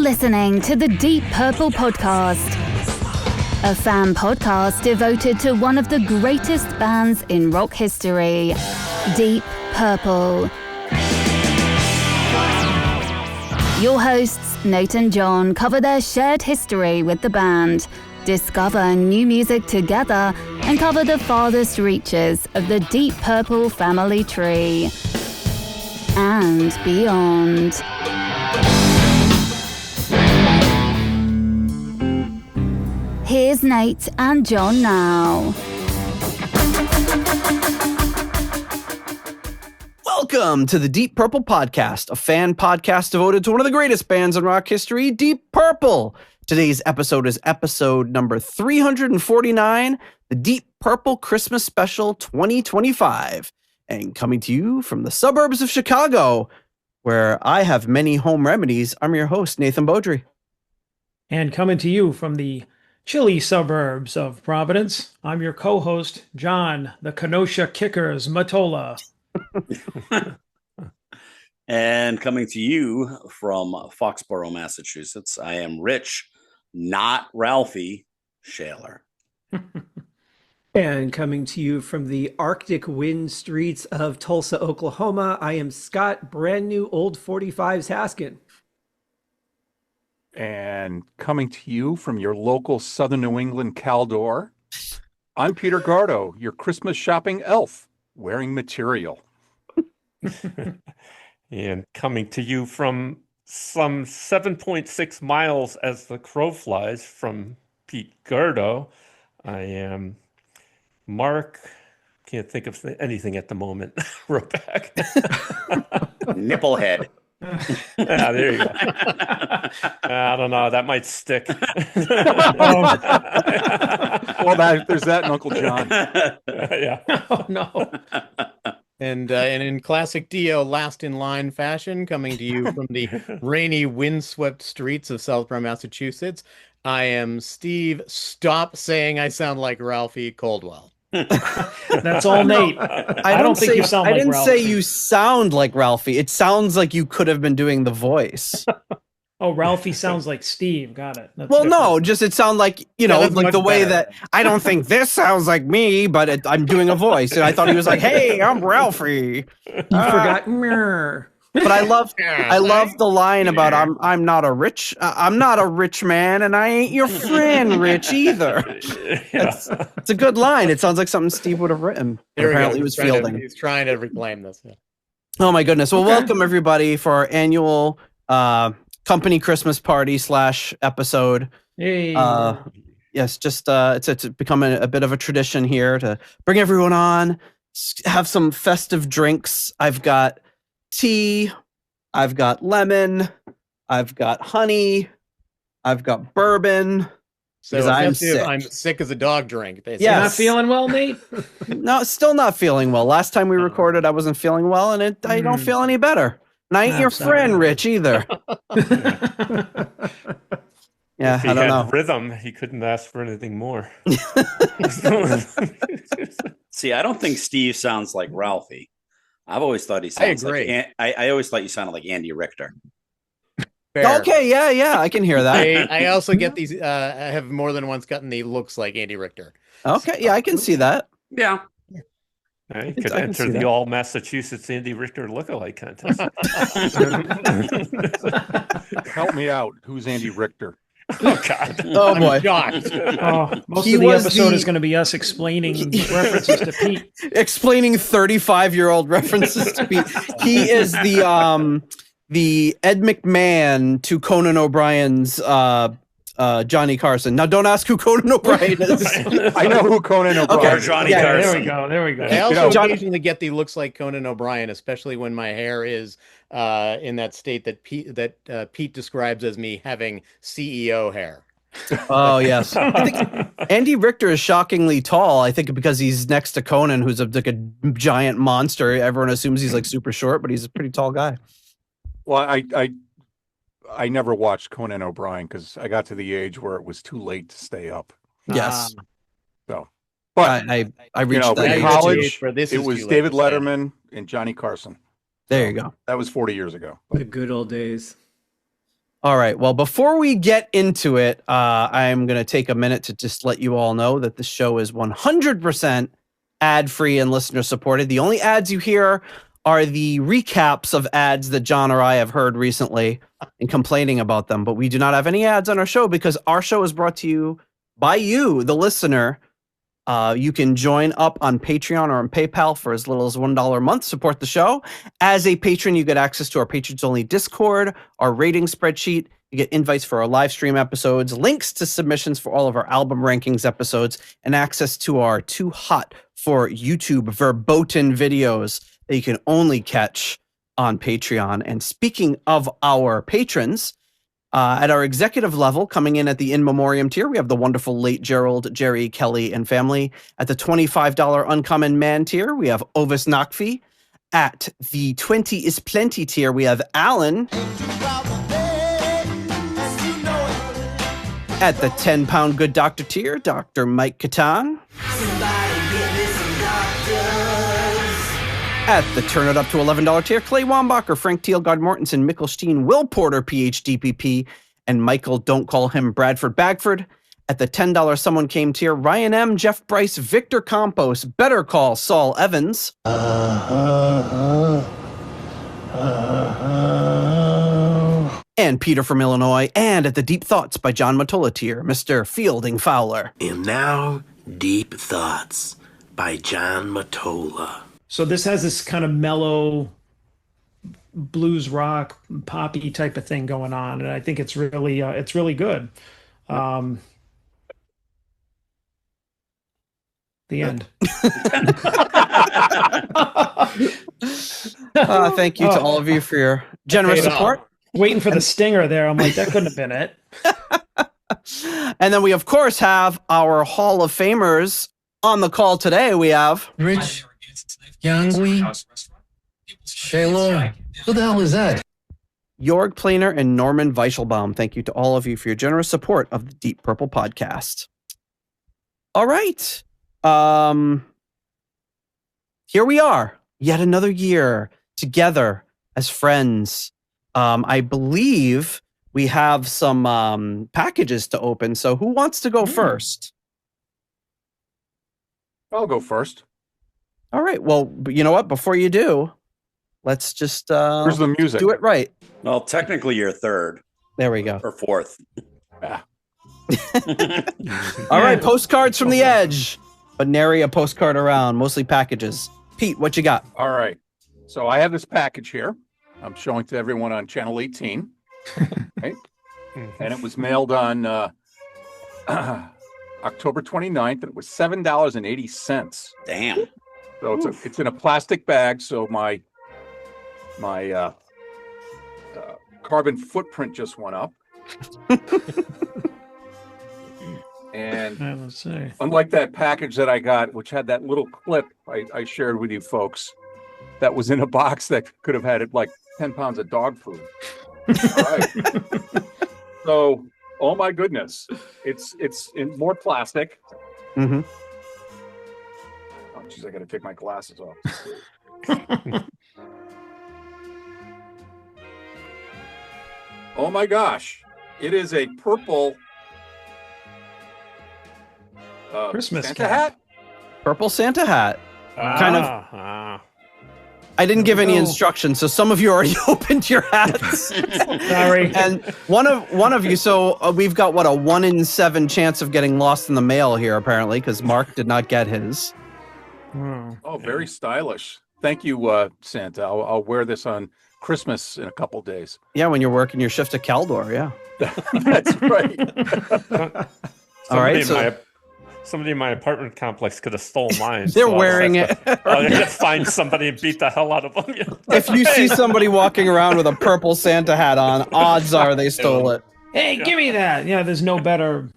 listening to the Deep Purple Podcast, a fan podcast devoted to one of the greatest bands in rock history, Deep Purple. Your hosts, Nate and John, cover their shared history with the band, discover new music together, and cover the farthest reaches of the Deep Purple family tree and beyond. Here's Nate and John now. Welcome to the Deep Purple Podcast, a fan podcast devoted to one of the greatest bands in rock history, Deep Purple. Today's episode is episode number 349, the Deep Purple Christmas Special 2025, and coming to you from the suburbs of Chicago, where I have many home remedies. I'm your host, Nathan Beaudry. And coming to you from the chilly suburbs of Providence, I'm your co-host, John, the Kenosha Kickers Matola. And coming to you from Foxborough, Massachusetts, I am Rich, not Ralphie Shaler. And coming to you from the Arctic wind streets of Tulsa, Oklahoma, I am Scott, brand new old 45s Haskin. And coming to you from your local Southern New England Caldor, I'm Peter Gardo, your Christmas shopping elf, wearing material. And coming to you from some 7.6 miles as the crow flies from Pete Gardo, I am Mark. Can't think of anything at the moment. Roback. Nipplehead. Yeah, there you go. I don't know. That might stick. Well, there's that and Uncle John. Yeah. Oh, no. And in classic Dio last in line fashion, coming to you from the rainy, windswept streets of Southborough, Massachusetts, I am Steve. Stop saying I sound like Ralphie Coldwell. That's all, Nate. I don't think you sound like Ralphie. I didn't say you sound like Ralphie. It sounds like you could have been doing the voice. Oh, Ralphie sounds like Steve. Got it. That's well, different. No, just it sounds like, that's like the much way better. that I don't think this sounds like me, but I'm doing a voice. And I thought he was like, hey, I'm Ralphie. You forgot. Mirror. But I love the line about I'm not a rich man, and I ain't your friend, Rich, either. It's a good line. It sounds like something Steve would have written. Apparently, he was fielding. He's trying to reclaim this. Yeah. Oh my goodness! Well, welcome everybody for our annual company Christmas party / episode. Hey. Yes, just it's become a bit of a tradition here to bring everyone on, have some festive drinks. I've got tea, I've got lemon, I've got honey, I've got bourbon. So I'm sick. I'm sick as a dog drink. Basically. Yes. You're not feeling well, Nate? No, still not feeling well. Last time we recorded, I wasn't feeling well, and I don't feel any better. And I ain't your friend, Rich, either. Yeah, If he I don't had know. rhythm, he couldn't ask for anything more. See, I don't think Steve sounds like Ralphie. I've always thought he sounds agree. like I always thought you sounded like Andy Richter. Fair. Okay, yeah, I can hear that. I also get these. I have more than once gotten the looks like Andy Richter. Okay, yeah, I can see that. Yeah. You I could can enter see the that. all Massachusetts Andy Richter lookalike contest. Help me out. Who's Andy Richter? Oh, God. Oh I'm boy, shocked. Most He of the was episode the- is going to be us explaining references to Pete. explaining 35-year-old references to Pete. He is the Ed McMahon to Conan O'Brien's Johnny Carson. Now, don't ask who Conan O'Brien is. I know who Conan O'Brien Or is. Johnny Yeah, Carson. There we go. I also John- occasionally get the looks like Conan O'Brien, especially when my hair is in that state that Pete describes as me having CEO hair. Oh yes, I think Andy Richter is shockingly tall. I think because he's next to Conan, who's like a giant monster. Everyone assumes he's like super short, but he's a pretty tall guy. Well, I never watched Conan O'Brien because I got to the age where it was too late to stay up. Yes, So, but I reached in that age. college, For this it is was too late David to say. Letterman and Johnny Carson. There you go. That was 40 years ago. The good old days. All right. Well, before we get into it, I'm going to take a minute to just let you all know that the show is 100% ad-free and listener-supported. The only ads you hear are the recaps of ads that John or I have heard recently and complaining about them. But we do not have any ads on our show because our show is brought to you by you, the listener. You can join up on Patreon or on PayPal for as little as $1 a month. Support the show. As a patron, you get access to our patrons-only Discord, our rating spreadsheet. You get invites for our live stream episodes, links to submissions for all of our album rankings episodes, and access to our Too Hot for YouTube verboten videos that you can only catch on Patreon. And speaking of our patrons, at our executive level, coming in at the in memoriam tier, we have the wonderful late Gerald, Jerry, Kelly, and family. At the $25 uncommon man tier, we have Ovis Nakfi. At the 20 is plenty tier, we have Alan. At the 10-pound good doctor tier, Dr. Mike Catan. At the turn it up to $11 tier, Clay Wambacher, Frank Thielgard Mortensen, Mikkel Steen, Will Porter, PhD PP, and Michael, don't call him Bradford Bagford. At the $10 someone came tier, Ryan M, Jeff Bryce, Victor Campos, Better Call Saul Evans. And Peter from Illinois, and at the Deep Thoughts by John Matola tier, Mr. Fielding Fowler. And now, Deep Thoughts by John Matola. So this has this kind of mellow blues rock poppy type of thing going on, and I think it's really good. The end. Thank you to all of you for your generous support. Waiting for the stinger there. I'm like, that couldn't have been it. And then we, of course, have our Hall of Famers on the call today. We have Rich Yangui Shaylor. Who the hell is that? Jorg Planer and Norman Weichelbaum. Thank you to all of you for your generous support of the Deep Purple podcast. All right. Here we are. Yet another year together as friends. I believe we have some packages to open. So who wants to go first? I'll go first. All right. Well, you know what? Before you do, let's just where's the music? Do it right. Well, technically you're third. There we go. Or fourth. Yeah. All right. Postcards from the edge, but nary a postcard around. Mostly packages. Pete, what you got? All right. So I have this package here. I'm showing to everyone on channel 18. Right? And it was mailed on October 29th, and it was $7.80. Damn. So it's in a plastic bag. So my carbon footprint just went up. And let's see. Unlike that package that I got, which had that little clip I shared with you folks, that was in a box that could have had like 10 pounds of dog food. All right. So, oh my goodness, it's in more plastic. Mm-hmm. Oh, geez, I got to take my glasses off. Oh my gosh, it is a purple Christmas Santa hat. Purple Santa hat. Kind of. I didn't give any instructions, so some of you already opened your hats. Sorry. And one of you. So we've got a 1 in 7 chance of getting lost in the mail here, apparently, because Mark did not get his. Oh, very stylish. Thank you, Santa. I'll wear this on Christmas in a couple days. Yeah, when you're working your shift at Caldor. Yeah, that's right. All right. Somebody in my apartment complex could have stolen mine. They're wearing it. I'll just find somebody and beat the hell out of them. If you see somebody walking around with a purple Santa hat on, odds are they stole it. Hey, give me that. Yeah, there's no better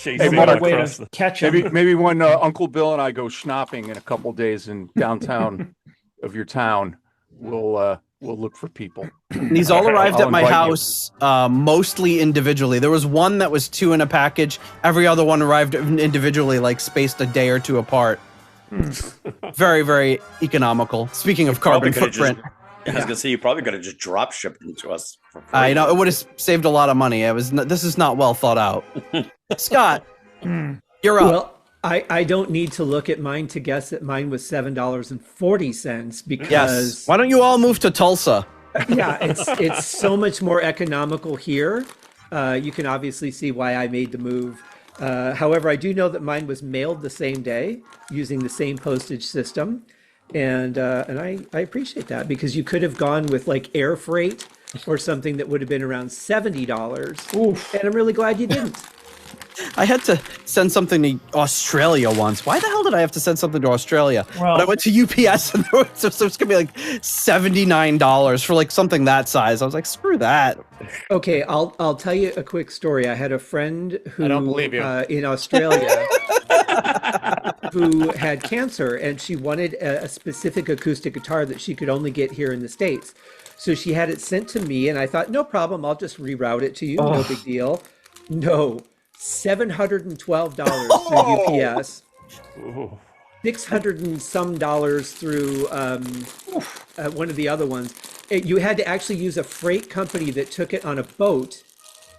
way to catch them. Maybe when Uncle Bill and I go schnapping in a couple days in downtown of your town, we'll look for people. These all arrived at my house mostly individually. There was one that was 2 in a package. Every other one arrived individually, like spaced a day or 2 apart. Very, very economical. Speaking of carbon footprint. I was gonna say you probably could have just drop shipped them to us. For free. I know it would have saved a lot of money. This is not well thought out. Scott, you're up. Well, I don't need to look at mine to guess that mine was $7.40 because Yes. Why don't you all move to Tulsa? yeah, it's so much more economical here. You can obviously see why I made the move. However, I do know that mine was mailed the same day using the same postage system. And I appreciate that because you could have gone with like air freight or something that would have been around $70. Oof. And I'm really glad you didn't. I had to send something to Australia once. Why the hell did I have to send something to Australia? Well- But I went to UPS and so it's gonna be like $79 for like something that size. I was like, screw that. Okay, I'll tell you a quick story. I had a friend who I don't believe you. In Australia who had cancer, and she wanted a specific acoustic guitar that she could only get here in the States. So she had it sent to me, and I thought, no problem, I'll just reroute it to you. No big deal. No, $712 through UPS. Ooh. $600 and some through one of the other ones. You had to actually use a freight company that took it on a boat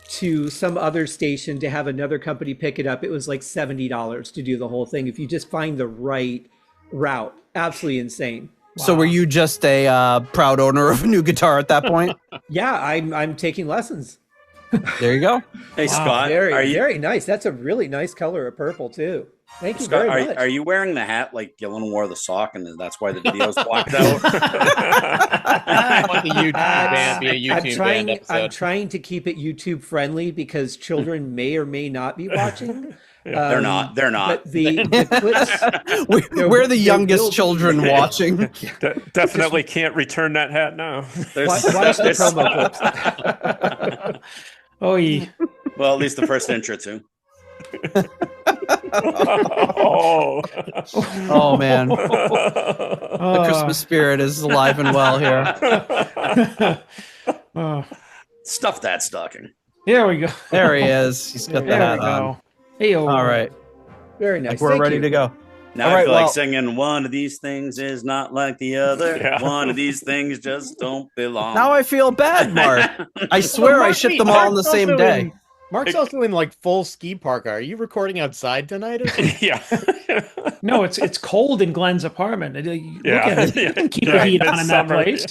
to some other station to have another company pick it up. It was like $70 to do the whole thing if you just find the right route. Absolutely insane. So were you just a proud owner of a new guitar at that point? Yeah, I'm taking lessons. There you go. Hey Scott, Very nice. That's a really nice color of purple too. Thank you Scott, very much. are you wearing the hat like Gillen wore the sock, and that's why the video's blocked out? I want the YouTube band be a YouTube band episode. I'm trying to keep it YouTube friendly because children may or may not be watching. They're not. But the clips, We're the youngest children watching. Definitely can't return that hat now. watch the promo clips. Oy. Well, at least the first inch or two. Oh. Oh man, the Christmas spirit is alive and well here. Stuff that stocking. There we go. There he is. He's got the There hat we on. go. Hey, All right, Very nice. like we're Thank ready you. to go. Now All I right, feel well- like singing one of these things is not like the other. Yeah. One of these things just don't belong. Now I feel bad, Mark. I swear I shipped them all on the same day. Mark's also in like full ski parka. Are you recording outside tonight? Or something? Yeah. No, it's cold in Glenn's apartment. Look Yeah. at it. You can keep the Right, heat it's on in that summer. place.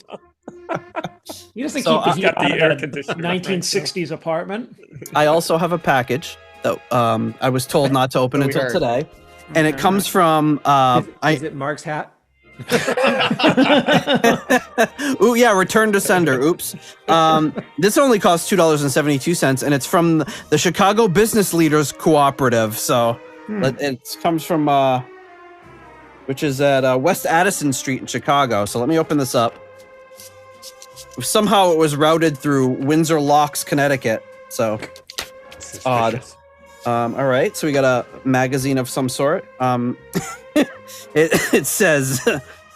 You just So keep the I've heat got on the in air a conditioner, 1960s apartment. I also have a package that I was told not to open We until heard. today, and it comes from Is it Mark's hat? Ooh, yeah, return to sender. Oops. This only costs $2.72, and it's from the Chicago Business Leaders Cooperative. So it comes from, which is at West Addison Street in Chicago. So let me open this up. Somehow it was routed through Windsor Locks, Connecticut. So odd. All right, so we got a magazine of some sort. It says,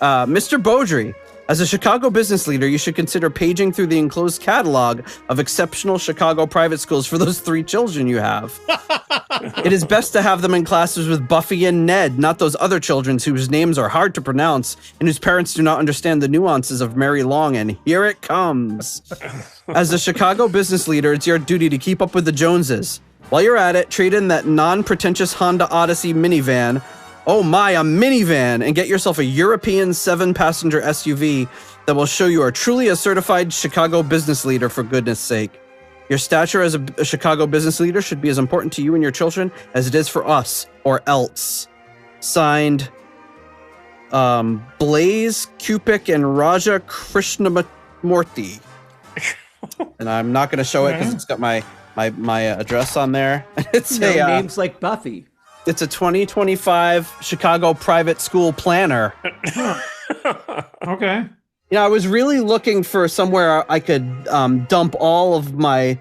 Mr. Beaudry, as a Chicago business leader, you should consider paging through the enclosed catalog of exceptional Chicago private schools for those 3 children you have. It is best to have them in classes with Buffy and Ned, not those other children whose names are hard to pronounce and whose parents do not understand the nuances of Mary Long, and here it comes. As a Chicago business leader, it's your duty to keep up with the Joneses. While you're at it, trade in that non-pretentious Honda Odyssey minivan. Oh my, a minivan! And get yourself a European 7-passenger SUV that will show you are truly a certified Chicago business leader, for goodness sake. Your stature as a Chicago business leader should be as important to you and your children as it is for us, or else. Signed, Blaze Kupik and Raja Krishnamurthy. And I'm not going to show it because it's got my address on there. It's No names like Buffy. It's a 2025 Chicago private school planner. Okay. You know, I was really looking for somewhere I could dump all of my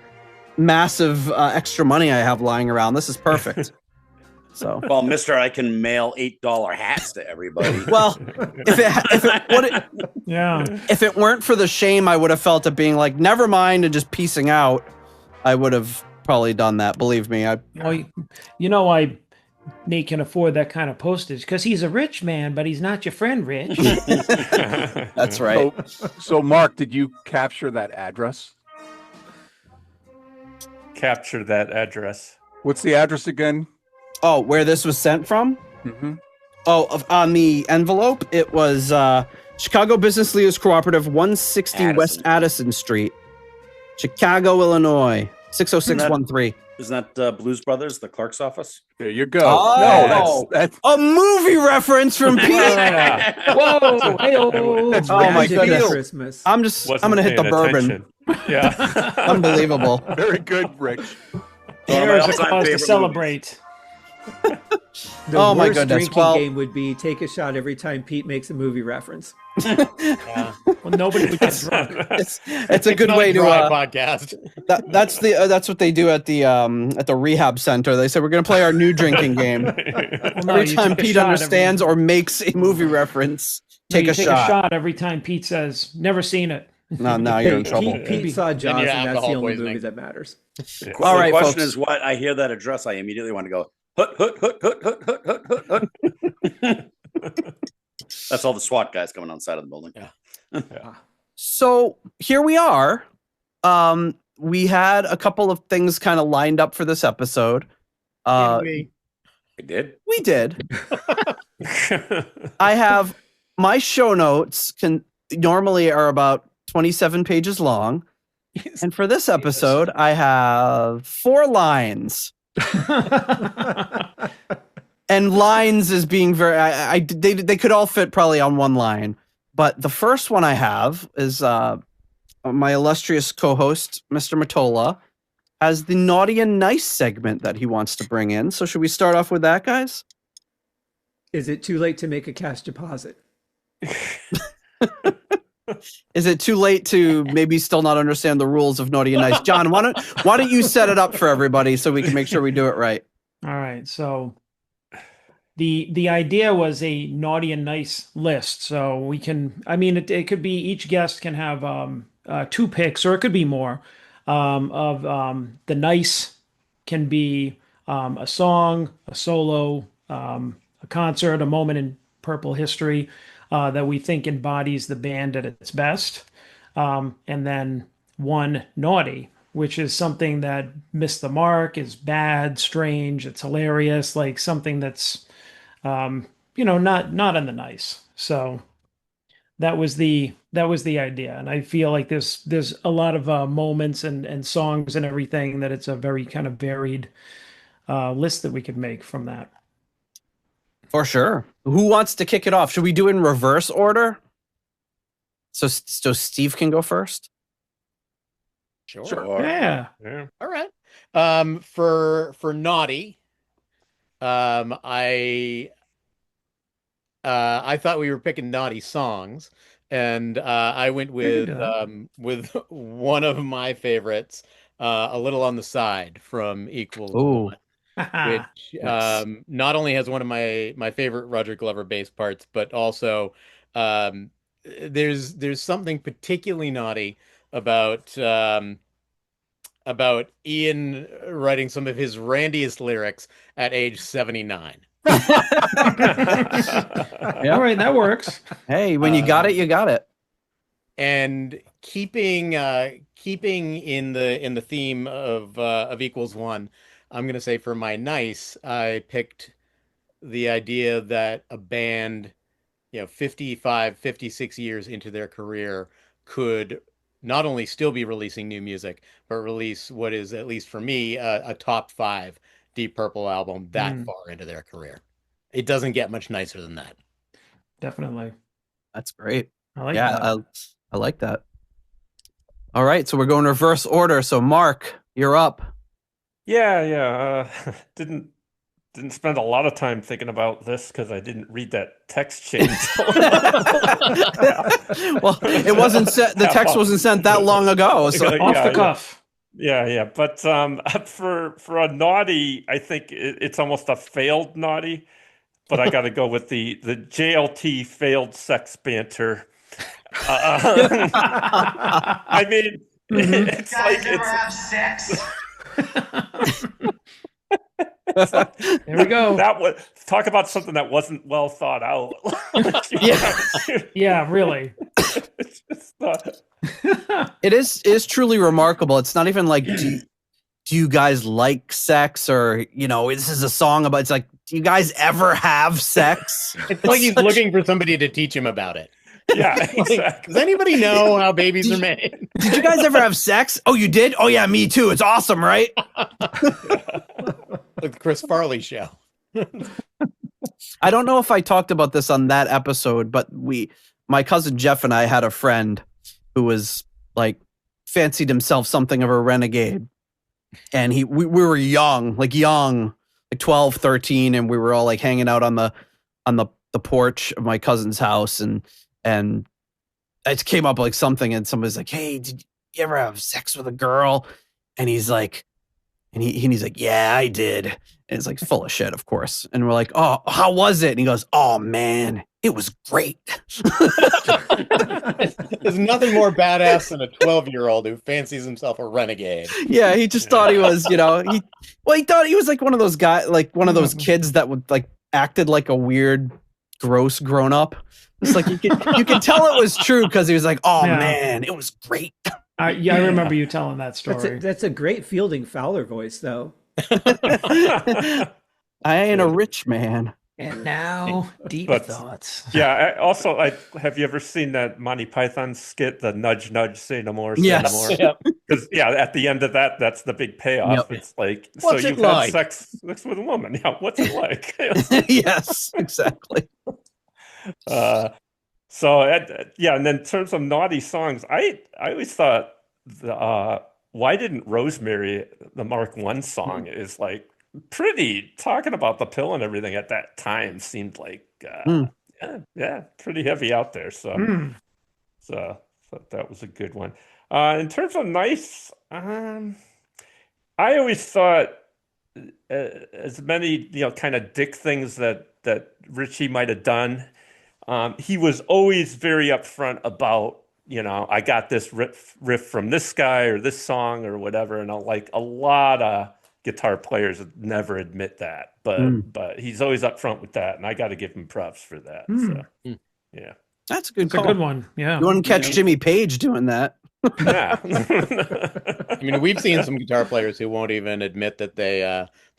massive extra money I have lying around. This is perfect. So, Well, mister, I can mail $8 hats to everybody. well, if it weren't for the shame I would have felt at being like, never mind, and just piecing out, I would have probably done that. Believe me. Well, you know, I Nate can afford that kind of postage because he's a rich man, but he's not your friend, Rich. That's right. So Mark, did you capture that address? Capture that address. What's the address again? Oh, where this was sent from? Mm-hmm. Oh, on the envelope, it was Chicago Business Leaders Cooperative, 160 West Addison Street, Chicago, Illinois, 60613. Isn't that Blues Brothers, the clerk's office? There you go. Oh, No, that's a movie reference from Pete. Whoa! Hey-oh. That's Oh my magic at goodness. Christmas. I'm gonna hit the bourbon. Attention. Yeah. Unbelievable. very good, Rich. There's a all-time cause to favorite celebrate. The Oh my worst goodness. drinking Well- game would be take a shot every time Pete makes a movie reference. Well, nobody would get drunk. It's a good Not way a to dry podcast. that's what they do at the rehab center. They say we're gonna play our new drinking game. Well, no, Every you time take a Pete shot understands or makes a movie reference, No, take you a shot. every time Pete says, "Never seen it." No, now you're in Hey, trouble. Pete saw Jaws, you're and that's the alcohol only poisoning. movie that matters. All right, the question folks. is, what I hear that address, I immediately want to go, hut, hut, hut, hut, hut, hut, hut, hut, hut. That's all the SWAT guys coming on the side of the building. Yeah. So here we are. We had a couple of things kind of lined up for this episode. I did. We did. I have my show notes normally are about 27 pages long. And for this episode, I have 4 lines. And lines is being very they could all fit probably on one line. But the first one I have is my illustrious co-host, Mr. Matola, has the Naughty and Nice segment that he wants to bring in. So should we start off with that, guys? Is it too late to make a cash deposit? Is it too late to maybe still not understand the rules of Naughty and Nice? John, why don't you set it up for everybody so we can make sure we do it right? All right. So the idea was a naughty and nice list. So we can, I mean, it could be each guest can have 2 picks, or it could be more. The nice can be a song, a solo, a concert, a moment in Purple history that we think embodies the band at its best. And then one naughty, which is something that missed the mark, is bad, strange, it's hilarious, like something that's, not in the nice. So that was the idea. And I feel like there's a lot of moments and songs and everything that it's a very kind of varied list that we could make from that. For sure. Who wants to kick it off? Should we do it in reverse order? So Steve can go first? Sure. Yeah. All right. For naughty, I thought we were picking naughty songs, and I went with one of my favorites, A Little on the Side from Equals One, which not only has one of my favorite Roger Glover bass parts, but also there's something particularly naughty about Ian writing some of his randiest lyrics at age 79. All right, that works. Hey, when you got it, you got it. And keeping in the theme of Equals One, I'm gonna say for my nice, I picked the idea that a band, 55, 56 years into their career could not only still be releasing new music, but release what is, at least for me, a top 5 Deep Purple album that far into their career. It doesn't get much nicer than that. Definitely. That's great. I like that. I like that. All right, so we're going reverse order. So Mark, you're up. Yeah. Didn't spend a lot of time thinking about this because I didn't read that text chain. Well, it wasn't sent. The text wasn't sent that long ago. So Off the cuff. Yeah. But for a naughty, I think it's almost a failed naughty. But I got to go with the JLT failed sex banter. I mean, it's like have sex. There we go. That was talk about something that wasn't well thought out. Yeah, really. It's just, It is truly remarkable. It's not even like, do you guys like sex, or this is a song about. It's like, do you guys ever have sex? It's like he's looking for somebody to teach him about it. yeah, Like, exactly. does anybody know how babies are made? Did you guys ever have sex? Oh, you did? Oh yeah, me too. It's awesome, right? Like the Chris Farley show. I don't know if I talked about this on that episode, but my cousin Jeff and I had a friend who was like fancied himself something of a renegade. And we were young, like 12, 13, and we were all like hanging out on the porch of my cousin's house, and it came up like something, and somebody's like, "Hey, did you ever have sex with a girl?" And he's like, he's like, "Yeah, I did." And it's like full of shit, of course. And we're like, "Oh, how was it?" And he goes, "Oh man, it was great." There's nothing more badass than a 12-year-old who fancies himself a renegade. Yeah, he just thought he was, he thought he was like one of those guys, like one of those kids that would like acted like a weird, gross grown up. It's like you can tell it was true because he was like, "Oh man, it was great." I remember you telling that story. That's a great Fielding Fowler voice, though. I ain't a rich man. And now, deep But- thoughts. Yeah. Have you ever seen that Monty Python skit, the nudge, nudge, say no more, say Yes. no more? Yep. Because at the end of that's the big payoff. Yep. It's like, What's so it you've had like? sex with a woman. Yeah, what's it like? Yes, exactly. And then in terms of naughty songs, I always thought Why Didn't Rosemary, the Mark I song, is like pretty, talking about the pill and everything at that time seemed like pretty heavy out there. So that was a good one. In terms of nice, I always thought as many kind of dick things that Richie might have done. He was always very upfront about, I got this riff from this guy or this song or whatever. And like a lot of guitar players would never admit that, but he's always upfront with that. And I got to give him props for that. So, yeah. That's a good It's a call. good one. Yeah. You wouldn't catch Jimmy Page doing that. Yeah. I mean, we've seen some guitar players who won't even admit that they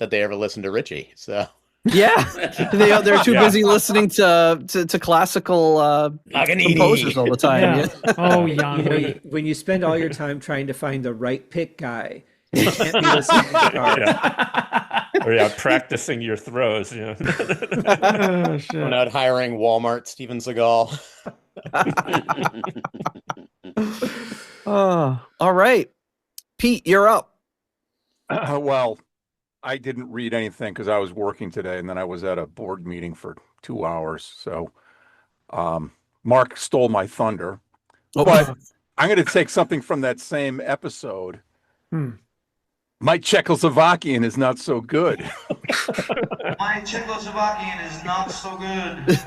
ever listened to Richie. So Yeah, they're too busy listening to classical composers all the time. Yeah. Yeah. Oh, Jan. When you spend all your time trying to find the right pick guy, you can't be listening to guitar. Or practicing your throws. Oh, shit. going out hiring Walmart Steven Seagal. Oh, all right, Pete, you're up. Well, I didn't read anything because I was working today, and then I was at a board meeting for 2 hours. So Mark stole my thunder. But I'm going to take something from that same episode. My Czechoslovakian is not so good. My Czechoslovakian is not so good.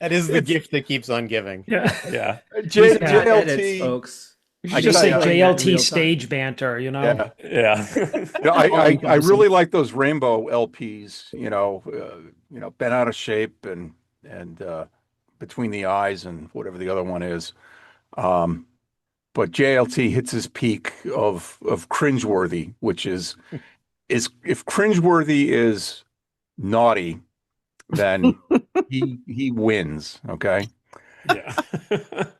That is the gift that keeps on giving. Yeah. Yeah. These are not JLT. edits, folks. You should I just say got- JLT stage banter, Yeah. Yeah. I really like those rainbow LPs, bent out of shape and between the eyes and whatever the other one is. But JLT hits his peak of cringeworthy, which is if cringeworthy is naughty, then he wins. Okay. Yeah.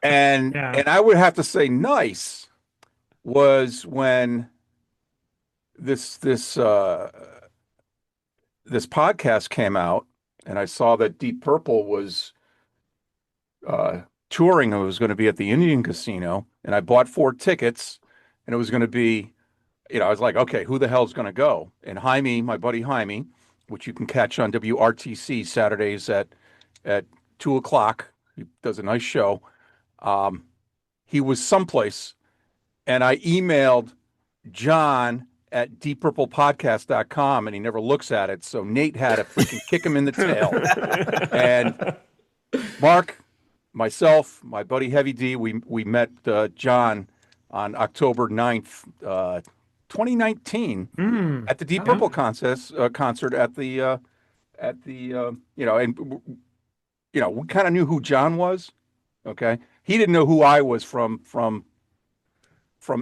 And I would have to say nice was when this podcast came out, and I saw that Deep Purple was touring. It was going to be at the Indian Casino, and I bought 4 tickets, and it was going to be, I was like, okay, who the hell's going to go? And Jaime, my buddy Jaime, which you can catch on WRTC Saturdays at 2:00. He does a nice show. He was someplace, and I emailed John at deeppurplepodcast.com, and he never looks at it. So Nate had to freaking kick him in the tail. And Mark, myself, my buddy Heavy D, we met John on October 9th, 2019 at the Deep Purple concert at the we kind of knew who John was. Okay, he didn't know who I was from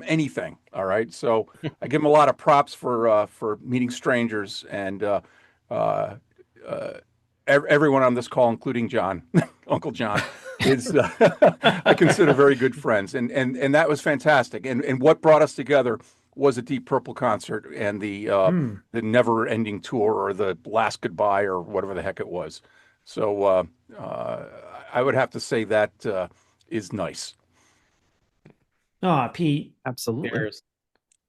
anything. All right, so I give him a lot of props for meeting strangers, and everyone on this call, including John, Uncle John, is I consider very good friends, and that was fantastic. And what brought us together was a Deep Purple concert and the Never Ending Tour, or the Last Goodbye, or whatever the heck it was. So I would have to say that is nice. Oh, Pete. Absolutely. Cheers.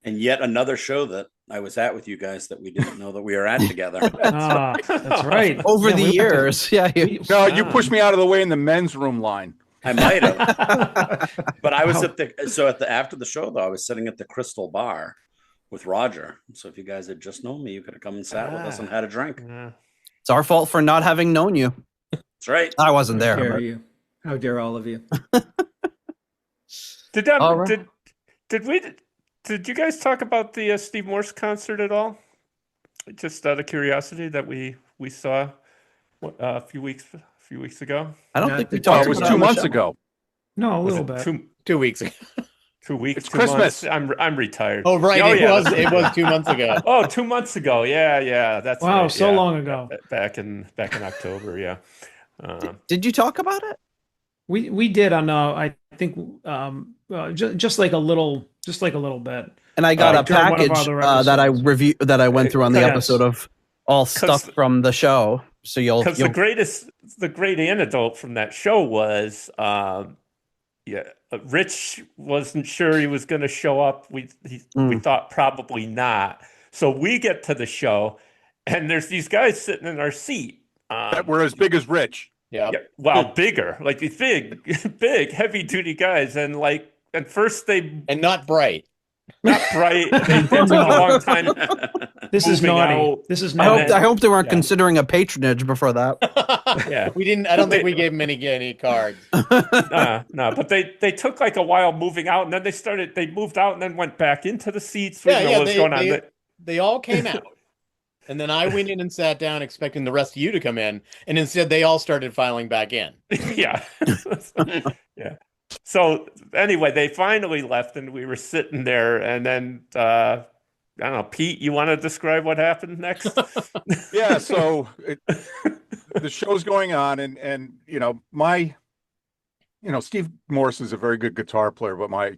And yet another show that I was at with you guys that we didn't know that we were at together. That's right. Over Yeah, the years. Yeah. No, you pushed me out of the way in the men's room line. I might have, but I was after the show though, I was sitting at the Crystal Bar with Roger. So if you guys had just known me, you could have come and sat with us and had a drink. It's our fault for not having known you. That's right. I wasn't How there. dare you? How dare all of you? Did you guys talk about the Steve Morse concert at all? Just out of curiosity, that we saw a few weeks ago. I don't Not think we the talked It was about 2 it on the months show. ago. No, a Was little it bit. 2 weeks ago. 2 weeks. It's 2 Christmas. months? I'm retired. Oh, right. Oh, it yeah, was 2 months ago. Oh, 2 months ago. Yeah. That's Wow, right, so yeah. long ago. Back in October. Yeah. Did you talk about it? We did on I think just like a little bit. And I got a during one of package our other that I went through on the Yes. episode of all stuff from the show. So Because the great anecdote from that show was, Rich wasn't sure he was going to show up. We thought probably not. So we get to the show, and there's these guys sitting in our seat. That were as big as Rich. Yeah. Bigger, like these big, heavy duty guys, and first And not bright. not bright. They took a long time. This is moving naughty. out. This is I naughty. hope they weren't considering a patronage before that. Yeah. We didn't. I don't think we gave him any cards. No, but they took like a while moving out, and then they moved out and then went back into the seats. We didn't know what was going on. They all came out. And then I went in and sat down expecting the rest of you to come in. And instead they all started filing back in. Yeah. Yeah. So anyway, they finally left and we were sitting there, and then I don't know, Pete, you want to describe what happened next? Yeah, so the show's going on, and Steve Morse is a very good guitar player, but my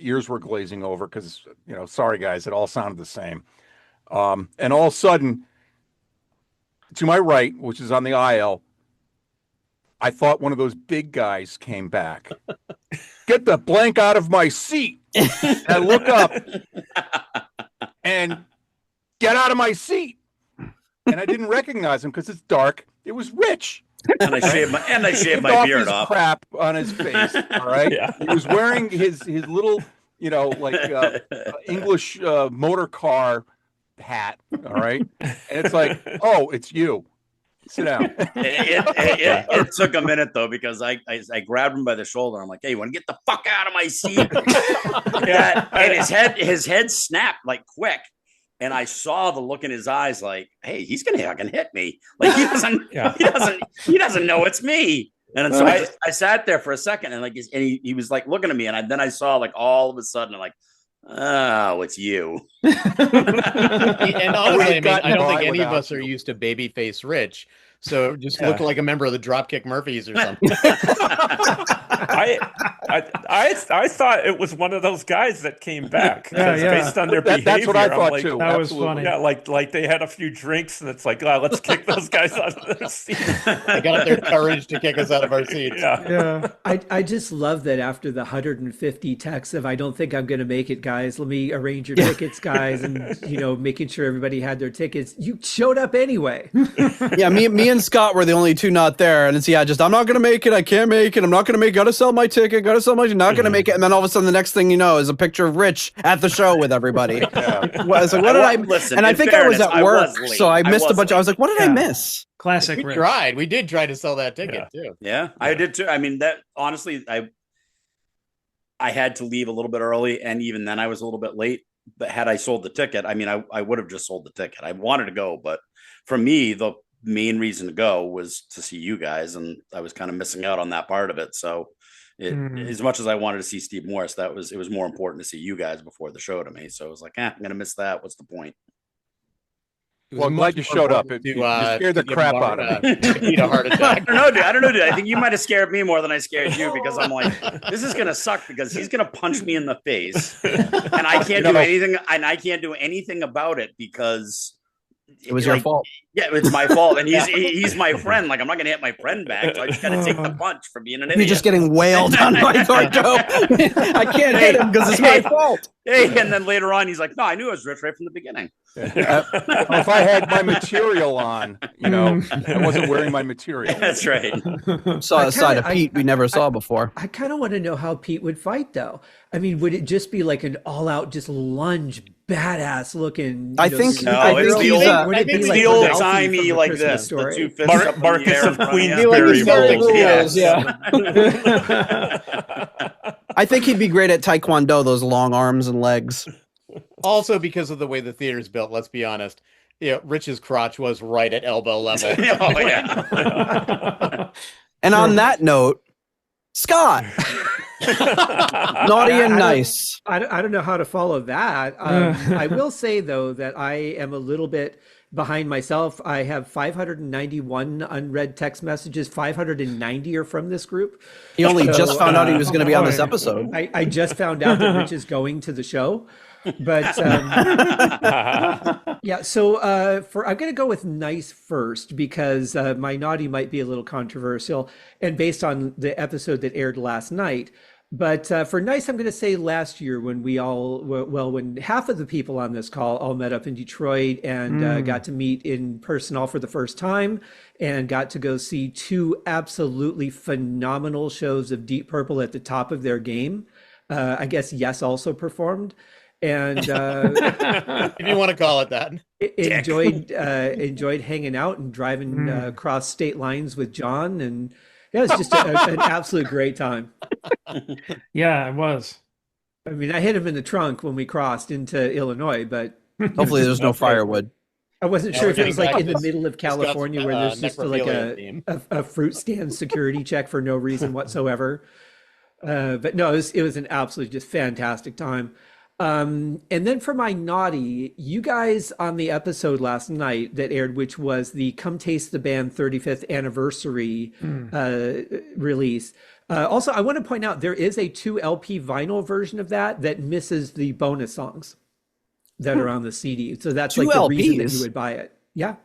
ears were glazing over because, sorry guys, it all sounded the same. And all of a sudden, to my right, which is on the aisle, I thought one of those big guys came back. Get the blank out of my seat. And I look up and get out of my seat. And I didn't recognize him because it's dark. It was Rich. And I shaved my beard his off. Crap on his face. All right. Yeah. He was wearing his little, English motor car hat. All right. And it's like, oh, it's you. Sit down. It took a minute though, because I grabbed him by the shoulder. I'm like, hey, you want to get the fuck out of my seat? And his head snapped like quick. And I saw the look in his eyes like, hey, he's gonna fucking hit me. Like he doesn't know it's me. And so I sat there for a second and he was like looking at me, and then I saw like all of a sudden like, oh, it's you. And honestly, I don't think any of us are used to babyface Rich, so it just looked like a member of the Dropkick Murphys or something. I thought it was one of those guys that came back based on their behavior. That's what I thought like, too. That Absolutely. was funny. Yeah, like they had a few drinks and it's like, oh, let's kick those guys out of their seats. They got up their courage to kick us out of our seats. Yeah. I just love that after the 150 texts of I don't think I'm going to make it, guys. Let me arrange your tickets, guys, and making sure everybody had their tickets. You showed up anyway. Yeah, me and Scott were the only two not there, and it's I'm not gonna make it. I can't make it. I'm not gonna make. Gotta sell my ticket. Not gonna make it. And then all of a sudden, the next thing you know is a picture of Rich at the show with everybody. Well, it's like, what did I? Listen, and I in think fairness, I was at I work, was late. so I missed I a bunch. was I was like, what did I miss? Classic We Rich. tried. We did try to sell that ticket too. Yeah, I did too. I mean, that honestly, I had to leave a little bit early, and even then I was a little bit late. but had I sold the ticket, I mean, I would have just sold the ticket. I wanted to go, but for me, the main reason to go was to see you guys, and I was kind of missing out on that part of it. So as much as I wanted to see Steve Morse, it was more important to see you guys before the show to me. So I was like, I'm going to miss that. What's the point? Well, I'm glad you showed up. You scared the crap out of me. Need a heart attack. I don't know, dude. I think you might have scared me more than I scared you, because I'm like, this is gonna suck, because he's gonna punch me in the face, and I can't do anything, and I can't do anything about it because it was your fault. Yeah, it's my fault, and he's my friend. Like, I'm not gonna hit my friend back, so I just gotta take the punch for being an idiot. You're just getting wailed on by Gordo. I can't hit him because it's my fault. Hey, and then later on, he's like, "No, I knew it was Rich right from the beginning." If I had my material on, I wasn't wearing my material. That's right. Saw a side of Pete we never saw before. I kind of want to know how Pete would fight, though. I mean, would it just be like an all-out, just lunge, badass looking? I think it's the old timey like this. The two fists up in the Marcus air of Queensberry. I think he'd be great at Taekwondo, those long arms and legs. Also, because of the way the theater's built, let's be honest, Rich's crotch was right at elbow level. Oh, yeah. And on that note, Scott. Naughty and nice. I don't know how to follow that. I will say, though, that I am a little bit behind myself. I have 591 unread text messages. 590 are from this group. He only just found out he was going to be on this episode. I just found out that Rich is going to the show. But yeah, so I'm going to go with nice first, because my naughty might be a little controversial and based on the episode that aired last night. But for nice, I'm going to say last year when when half of the people on this call all met up in Detroit and got to meet in person all for the first time and got to go see two absolutely phenomenal shows of Deep Purple at the top of their game. I guess Yes also performed. And if you want to call it that, enjoyed hanging out and driving across state lines with John, and it was just an absolute great time. Yeah, it was. I mean, I hit him in the trunk when we crossed into Illinois, but hopefully there's no firewood. I wasn't sure if it was like in the middle of California where there's just like a fruit stand security check for no reason whatsoever. But no, it was an absolutely just fantastic time. And then for my naughty, you guys on the episode last night that aired, which was the Come Taste the Band 35th anniversary release. Also, I want to point out there is a 2 LP vinyl version of that misses the bonus songs that are on the CD. So that's like the reason that you would buy it. Yeah.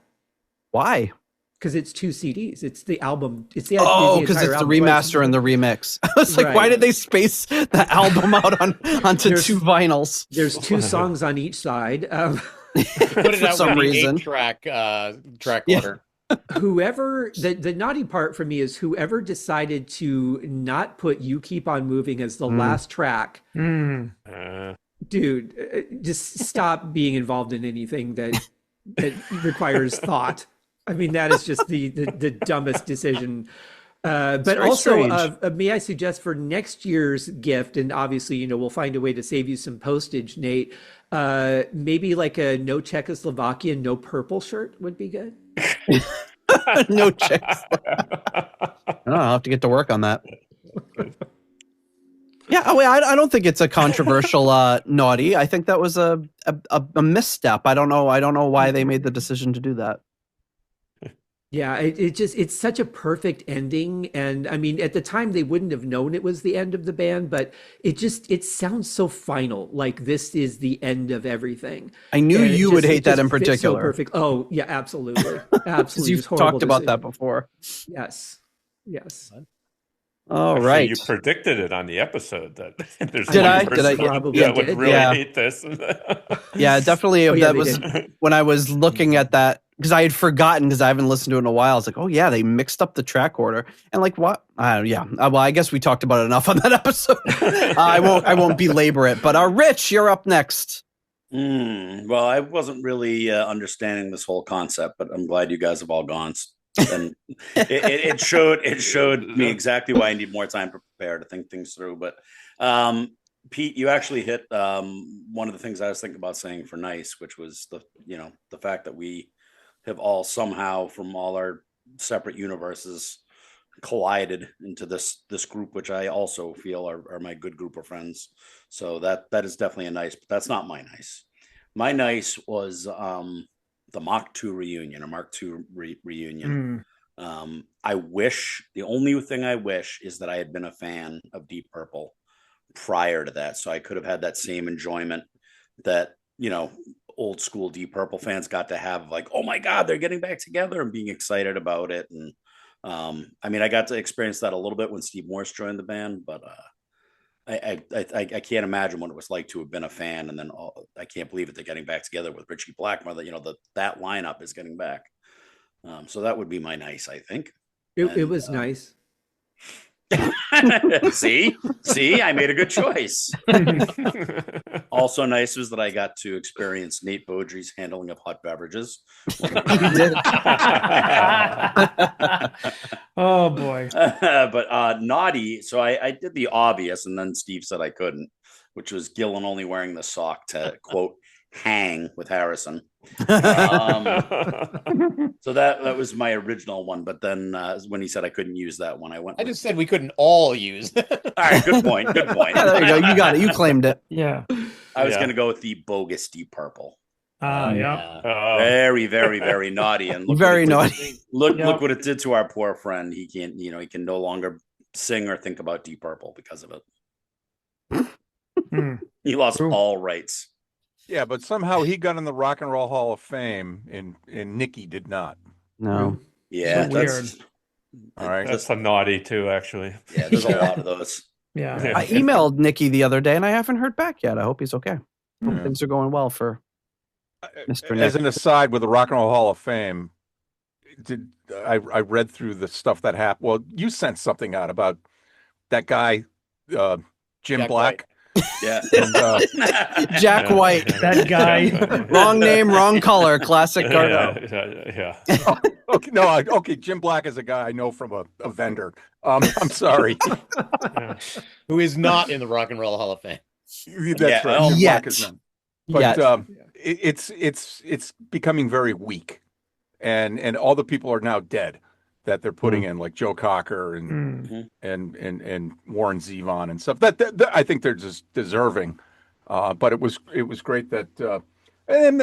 Why? Because it's 2 CDs. It's the album. It's the because it's the remaster and the remix. I was like, why did they space the album out onto 2 vinyls? There's 2 songs on each side. Put it out some reason. Track order. Whoever the naughty part for me is whoever decided to not put "You Keep on Moving" as the last track. Dude, just stop being involved in anything that requires thought. I mean, that is just the dumbest decision. But also, may I suggest for next year's gift, and obviously, we'll find a way to save you some postage, Nate, maybe like a no Czechoslovakia, no purple shirt would be good. No Czechoslovakia. I'll have to get to work on that. Yeah, I don't think it's a controversial naughty. I think that was a misstep. I don't know why they made the decision to do that. Yeah, it's such a perfect ending. And I mean, at the time they wouldn't have known it was the end of the band, but it sounds so final. Like this is the end of everything. I knew you would hate that in particular. So perfect. Oh yeah, absolutely. Absolutely. You've talked about that before. Yes. All right. You predicted it on the episode that there's Did I would really hate this. Yeah, definitely. That was when I was looking at that, because I had forgotten, because I haven't listened to it in a while. I was like, oh yeah, they mixed up the track order, and like what? Well, I guess we talked about it enough on that episode. I won't belabor it. But Rich, you're up next. Well, I wasn't really understanding this whole concept, but I'm glad you guys have all gone. And it showed me exactly why I need more time to prepare to think things through. But Pete, you actually hit one of the things I was thinking about saying for nice, which was the fact that we have all somehow from all our separate universes collided into this group, which I also feel are my good group of friends. So that is definitely a nice, but that's not my nice. My nice was the Mach 2 reunion, a Mark II reunion. The only thing I wish is that I had been a fan of Deep Purple prior to that, so I could have had that same enjoyment that old school Deep Purple fans got to have, like, oh my God, they're getting back together and being excited about it. And I mean, I got to experience that a little bit when Steve Morse joined the band, but I can't imagine what it was like to have been a fan, and then I can't believe it, they're getting back together with Richie Blackmore. That lineup is getting back. So that would be my nice, I think. It was nice. See, I made a good choice. Also nice was that I got to experience Nate Beaudry's handling of hot beverages. Oh boy. But naughty. So I did the obvious, and then Steve said I couldn't, which was Gillen only wearing the sock to quote hang with Harrison. So that was my original one, but then when he said I couldn't use that one, I just said we couldn't all use it. All right, good point. Yeah, there you go. You got it. You claimed it. Yeah. I was gonna go with the bogus Deep Purple. Yeah. Very, very, very naughty, and Very naughty. Look what it did to our poor friend. He can't, he can no longer sing or think about Deep Purple because of it. He lost all rights. Yeah, but somehow he got in the Rock and Roll Hall of Fame, and Nicky did not. No. Yeah, So that's weird. All right. That's a naughty too, actually. Yeah, there's a lot of those. Yeah. I emailed Nicky the other day, and I haven't heard back yet. I hope he's okay. Hope things are going well for Mr. Nick. As an aside, with the Rock and Roll Hall of Fame, I read through the stuff that happened. Well, you sent something out about that guy, Jim Jack Black. Yeah. And, Jack White. That guy. Wrong name, wrong color. Classic Gardo. Yeah. okay, okay. Jim Black is a guy I know from a vendor. I'm sorry. Who is not in the Rock and Roll Hall of Fame. That's right. Jim Yet. Black is not. But it's becoming very weak, and all the people are now dead that they're putting in, like Joe Cocker and Warren Zevon and stuff. That I think they're just deserving. But it was great that and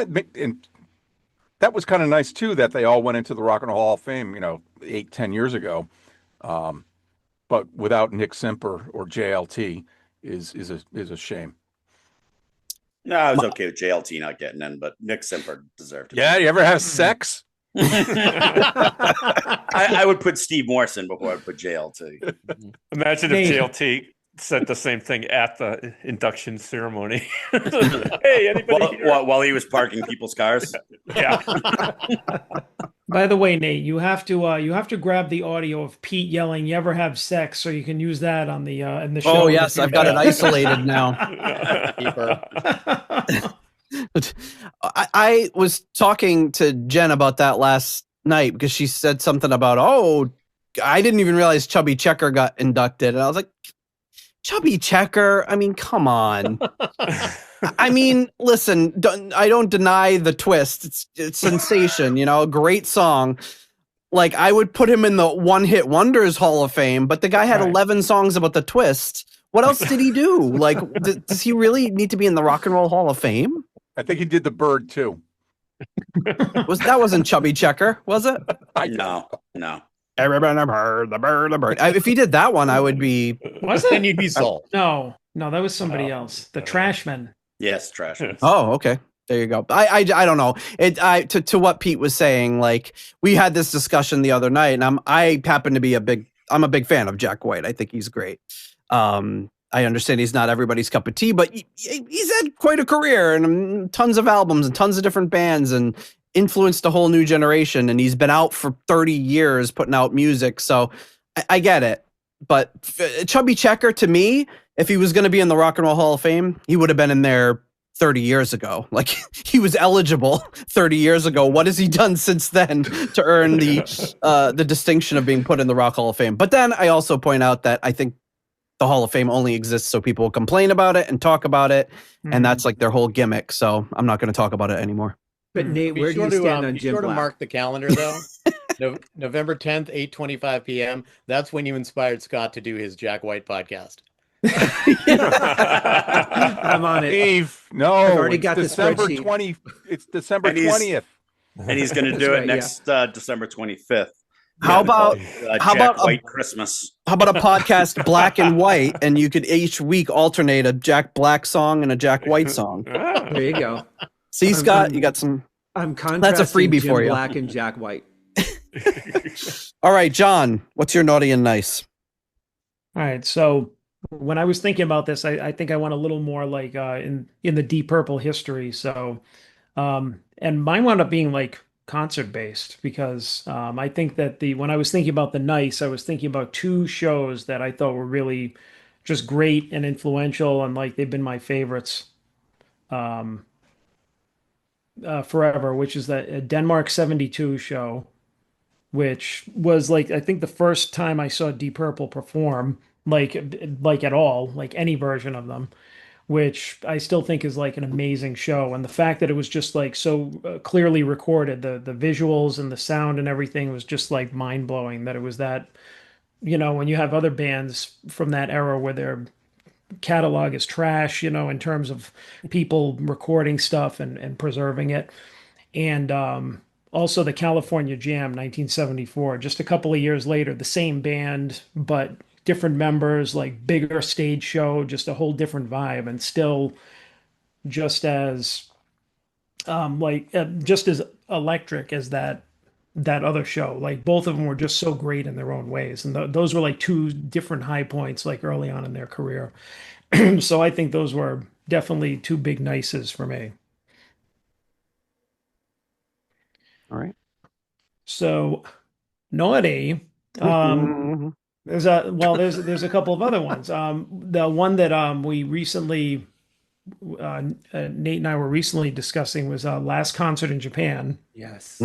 that was kind of nice too that they all went into the Rock and Roll Hall of Fame, 8-10 years ago. But without Nick Simper or JLT is a shame. No, I was okay with JLT not getting in, but Nick Simper deserved it. Yeah, you ever have sex? I would put Steve Morse in before I put JLT. Imagine if JLT said the same thing at the induction ceremony. Hey, anybody here? While he was parking people's cars? Yeah. By the way, Nate, you have to grab the audio of Pete yelling, "You ever have sex?" so you can use that on the in the show. Oh yes, I've got it isolated now. I was talking to Jen about that last night because she said something about, I didn't even realize Chubby Checker got inducted, and I was like, Chubby Checker? I mean, come on. I mean, listen, I don't deny the twist. It's sensation, a great song. Like, I would put him in the One Hit Wonders Hall of Fame, but the guy had 11 songs about the twist. What else did he do? Like, does he really need to be in the Rock and Roll Hall of Fame? I think he did the Bird too. That wasn't Chubby Checker, was it? No. Everybody the bird. If he did that one, I would be. Was it? Then you'd be sold. No, that was somebody else. The Trashmen. Yes, trash. Oh, okay. There you go. I don't know. To what Pete was saying, like, we had this discussion the other night, and I happen to be I'm a big fan of Jack White. I think he's great. I understand he's not everybody's cup of tea, but he's had quite a career and tons of albums and tons of different bands and influenced a whole new generation. And he's been out for 30 years putting out music. So I get it. But Chubby Checker, to me, if he was going to be in the Rock and Roll Hall of Fame, he would have been in there 30 years ago. Like, he was eligible 30 years ago. What has he done since then to earn the distinction of being put in the Rock Hall of Fame? But then I also point out that I think the Hall of Fame only exists so people will complain about it and talk about it, and that's like their whole gimmick. So I'm not going to talk about it anymore. But Nate, where do you stand on be Jim sure to Black? mark the calendar, though. November 10th, 8:25 p.m. That's when you inspired Scott to do his Jack White podcast. I'm on it. Steve, no, I've already it's got the December spreadsheet. 20. It's December And he's- 20th. And he's going to do right, it next December 25th. How about Jack about a- White Christmas? how about a podcast Black and White, and you could each week alternate a Jack Black song and a Jack White song. Ah. There you go. See, Scott, you got some. I'm contrasting That's a freebie Jim for you. Black and Jack White. All right, John, what's your naughty and nice? All right. So when I was thinking about this, I think I went a little more like in the Deep Purple history. So, and mine wound up being like concert based because I think that when I was thinking about the nice, I was thinking about two shows that I thought were really just great and influential, and like they've been my favorites forever, which is that Denmark 72 show, which was like I think the first time I saw Deep Purple perform like at all, like any version of them, which I still think is like an amazing show. And the fact that it was just like so clearly recorded, the visuals and the sound and everything was just like mind blowing that it was that, when you have other bands from that era where their catalog is trash, in terms of people recording stuff and preserving it. And also the California Jam 1974, just a couple of years later, the same band, but different members, like bigger stage show, just a whole different vibe, and still just as just as electric as that other show. Like both of them were just so great in their own ways, and those were like two different high points like early on in their career. So I think those were definitely two big nices for me. All right. So naughty. There's a couple of other ones. The one that we recently, Nate and I were recently discussing was Last Concert in Japan. Yes.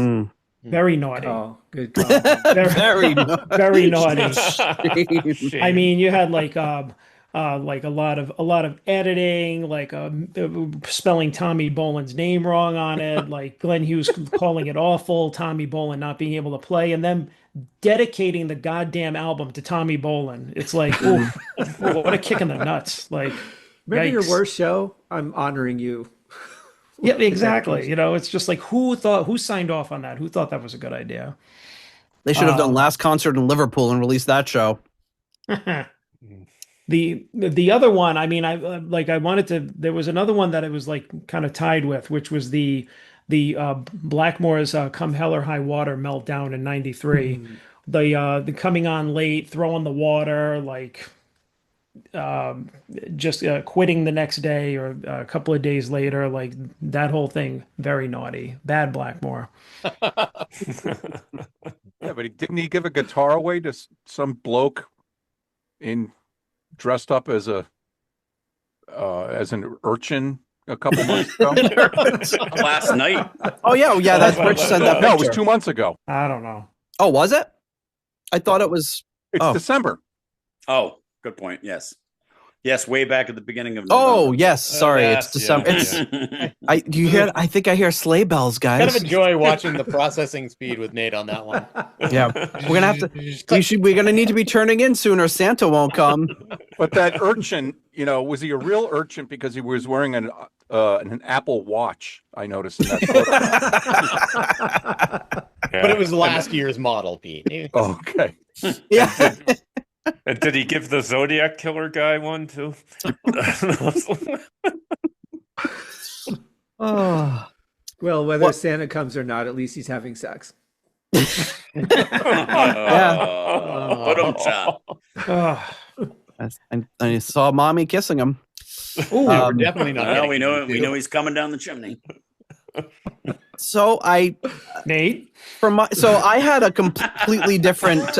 Very naughty. Oh, good call. Very Very naughty. Shame. I mean, you had like a lot of editing, like spelling Tommy Bolin's name wrong on it, like Glenn Hughes calling it awful, Tommy Bolin not being able to play, and then dedicating the goddamn album to Tommy Bolin. It's like, oof, what a kick in the nuts! Like, Remember your yikes. worst show? I'm honoring you. Yeah, exactly. It's just like who signed off on that? Who thought that was a good idea? They should have done Last Concert in Liverpool and released that show. The other one, I mean, I wanted to. There was another one that I was like kind of tied with, which was the Blackmore's "Come Hell or High Water" meltdown in '93. The coming on late, throwing the water, like just quitting the next day or a couple of days later, like that whole thing. Very naughty, bad Blackmore. Yeah, but didn't he give a guitar away to some bloke dressed up as an urchin a couple months ago? Last night. Oh yeah, that's Rich sent that No, it was picture. 2 months ago. I don't know. Oh, was it? I thought it was. It's December. Oh, good point. Yes. Yes, way back at the beginning of Oh November. yes, sorry, it's December. yeah. It's. Do you hear? I think I hear sleigh bells, Kind guys. of enjoy watching the processing speed with Nate on that one. Yeah, we're gonna have to. We're gonna need to be turning in soon, or Santa won't come. But that urchin, was he a real urchin because he was wearing an Apple Watch? I noticed in that photo. But it was last year's model, Pete. Okay. Yeah. And did he give the Zodiac Killer guy one too? Oh. Well, whether Santa comes or not, at least he's having sex. And I saw mommy kissing him. We're definitely not. Well, getting we know he's coming down the chimney. So Nate, I had a completely different.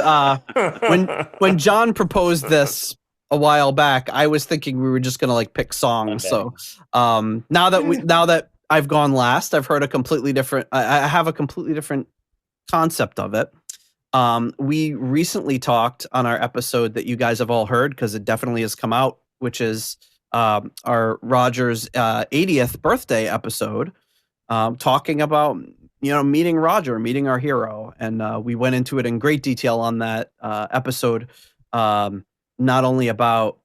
When John proposed this a while back, I was thinking we were just gonna like pick songs. Okay. So now that I've gone last, I've heard a completely different. I have a completely different concept of it. We recently talked on our episode that you guys have all heard, because it definitely has come out, which is our Roger's 80th birthday episode, talking about, meeting Roger, meeting our hero. And we went into it in great detail on that episode, not only about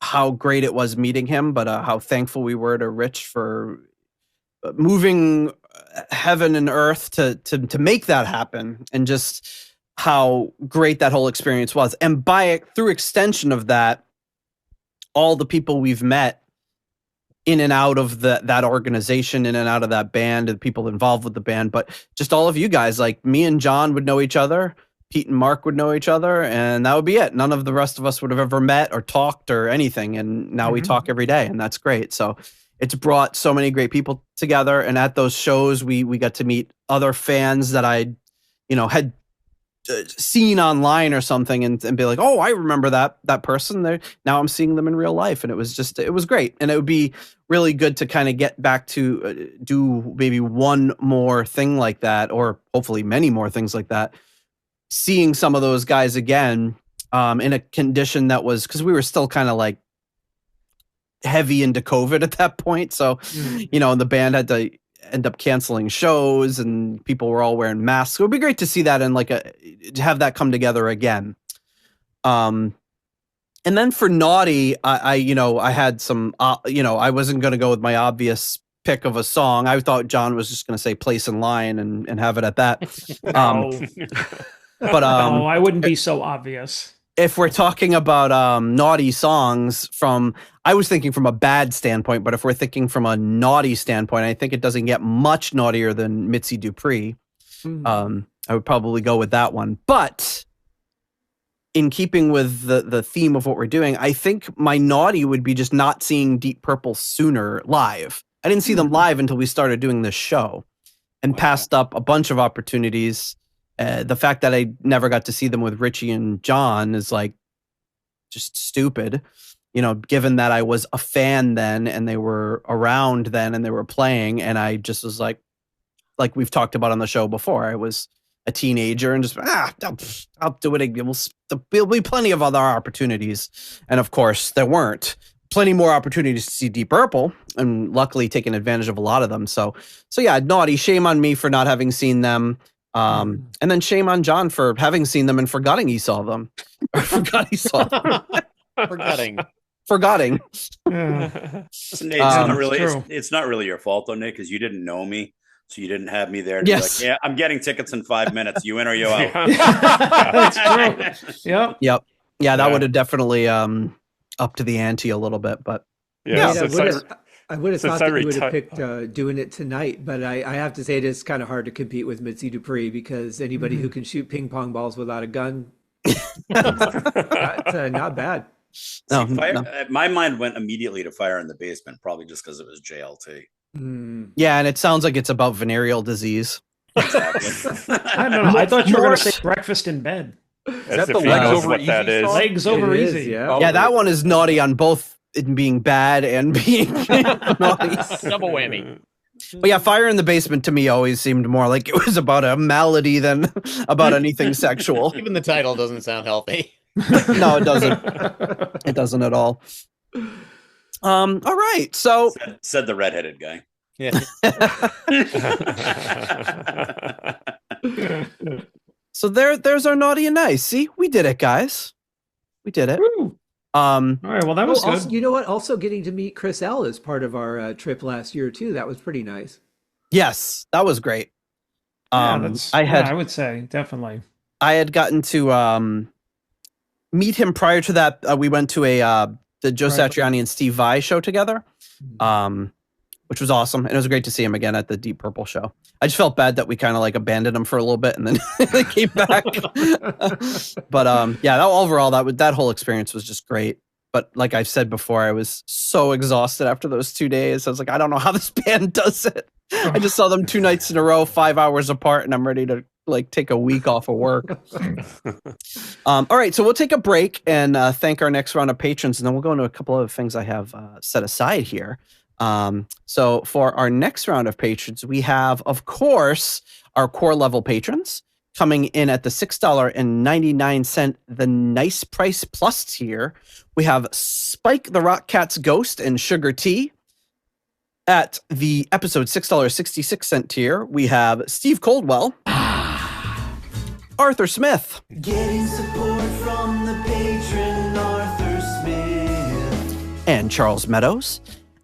how great it was meeting him, but how thankful we were to Rich for moving heaven and earth to make that happen, and just how great that whole experience was. And through extension of that, all the people we've met in and out of that organization, in and out of that band, and people involved with the band, but just all of you guys, like me and John would know each other, Pete and Mark would know each other, and that would be it. None of the rest of us would have ever met or talked or anything. And now we talk every day, and that's great. So it's brought so many great people together. And at those shows, we got to meet other fans that I, had seen online or something, and be like, oh, I remember that person there. Now I'm seeing them in real life. And it was great. And it would be really good to kind of get back to do maybe one more thing like that, or hopefully many more things like that. Seeing some of those guys again in a condition that was, because we were still kind of like heavy into COVID at that point. So, the band had to end up canceling shows, and people were all wearing masks. So it'd be great to see that and to have that come together again. And then for Naughty, I had some, I wasn't going to go with my obvious pick of a song. I thought John was just going to say Place in Line and have it at that. But no, I wouldn't be so obvious. If we're talking about naughty songs I was thinking from a bad standpoint, but if we're thinking from a naughty standpoint, I think it doesn't get much naughtier than Mitzi Dupree. I would probably go with that one. But in keeping with the theme of what we're doing, I think my naughty would be just not seeing Deep Purple sooner live. I didn't see them live until we started doing this show, and passed up a bunch of opportunities. The fact that I never got to see them with Richie and John is just stupid, given that I was a fan then, and they were around then, and they were playing, and I just was like we've talked about on the show before, I was a teenager and just, I'll do it again. There'll be plenty of other opportunities. And of course there weren't. Plenty more opportunities to see Deep Purple, and luckily taking advantage of a lot of them. So yeah, naughty, shame on me for not having seen them. And then shame on John for having seen them and forgetting he saw them. Forgetting. It's not really your fault though, Nick, because you didn't know me, so you didn't have me there. Yes. Be like, yeah, I'm getting tickets in 5 minutes. You in or you out? That's true. Yep. Yeah, that would have definitely upped to the ante a little bit, but I would have thought that you would have picked doing it tonight, but I have to say it is kind of hard to compete with Mitzi Dupree, because anybody who can shoot ping pong balls without a gun, that's not bad. No, my mind went immediately to Fire in the Basement, probably just because it was JLT. Yeah, and it sounds like it's about venereal disease. Exactly. I don't know. I thought you were going to say Breakfast in Bed. Is that the Legs Over Easy song? Legs Over Easy. Yeah, that one is naughty on both it being bad and being naughty. Double whammy. But yeah, Fire in the Basement to me always seemed more like it was about a malady than about anything sexual. Even the title doesn't sound healthy. No, it doesn't. It doesn't at all. All right. So said the redheaded guy. Yeah. So there's our naughty and nice. See, we did it, guys. We did it. Woo. All right. Well, that was good. Also, you know what? Also, getting to meet Chris L as part of our trip last year too. That was pretty nice. Yes, that was great. I would say definitely. I had gotten to meet him prior to that. We went to the Joe Satriani and Steve Vai show together, which was awesome, and it was great to see him again at the Deep Purple show. I just felt bad that we kind of abandoned him for a little bit and then they came back. But overall that whole experience was just great. But like I've said before, I was so exhausted after those 2 days. I was like, I don't know how this band does it. I just saw them 2 nights in a row, 5 hours apart, and I'm ready to take a week off of work. All right, so we'll take a break and thank our next round of patrons, and then we'll go into a couple of things I have set aside here. So for our next round of patrons, we have, of course, our core level patrons. Coming in at the $6.99, the Nice Price Plus tier, we have Spike the Rock Cat's Ghost and Sugar Tea. At the episode $6.66 tier, we have Steve Coldwell, Arthur Smith, Getting support from the patron Arthur Smith, and Charles Meadows.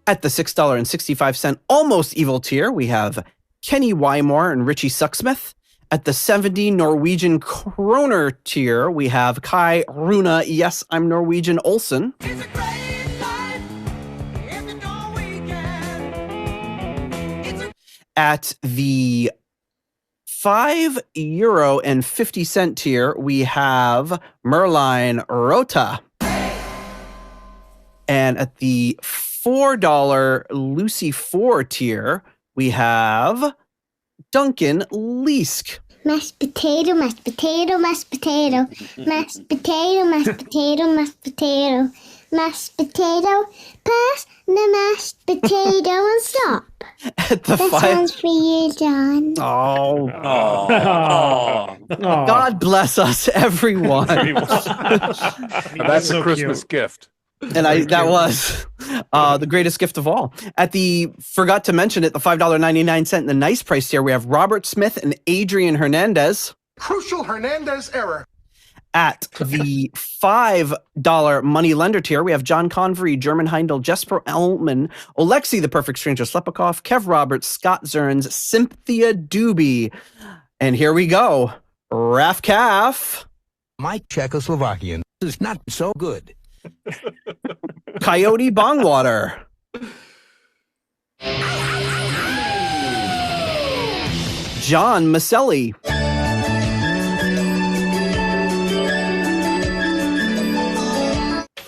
At the $6.65 Almost Evil tier, we have Kenny Wymore and Richie Sucksmith. At the 70 Norwegian Kroner tier, we have Kai Runa, Yes, I'm Norwegian Olsen. At the €5.50 tier, we have Merline Rota. And at the $4 Lucy 4 tier, we have Duncan Leask. Mashed potato, mashed potato, mashed potato, mashed potato, mashed potato, mashed potato, mashed potato, pass the mashed potato and stop. At the That sounds for you, John. Oh. Oh. God bless us, everyone. That's a so Christmas cute. gift. And that was the greatest gift of all. At the, forgot to mention it, the $5.99, the Nice Price tier, we have Robert Smith and Adrian Hernandez. Crucial Hernandez error. At the $5 Money Lender tier, we have John Convery, German Heindel, Jesper Elman, Alexei the Perfect Stranger Slepikov, Kev Roberts, Scott Zerns, Cynthia Doobie. And here we go. Raf Calf. My Czechoslovakian is not so good. Coyote Bongwater. John Maselli.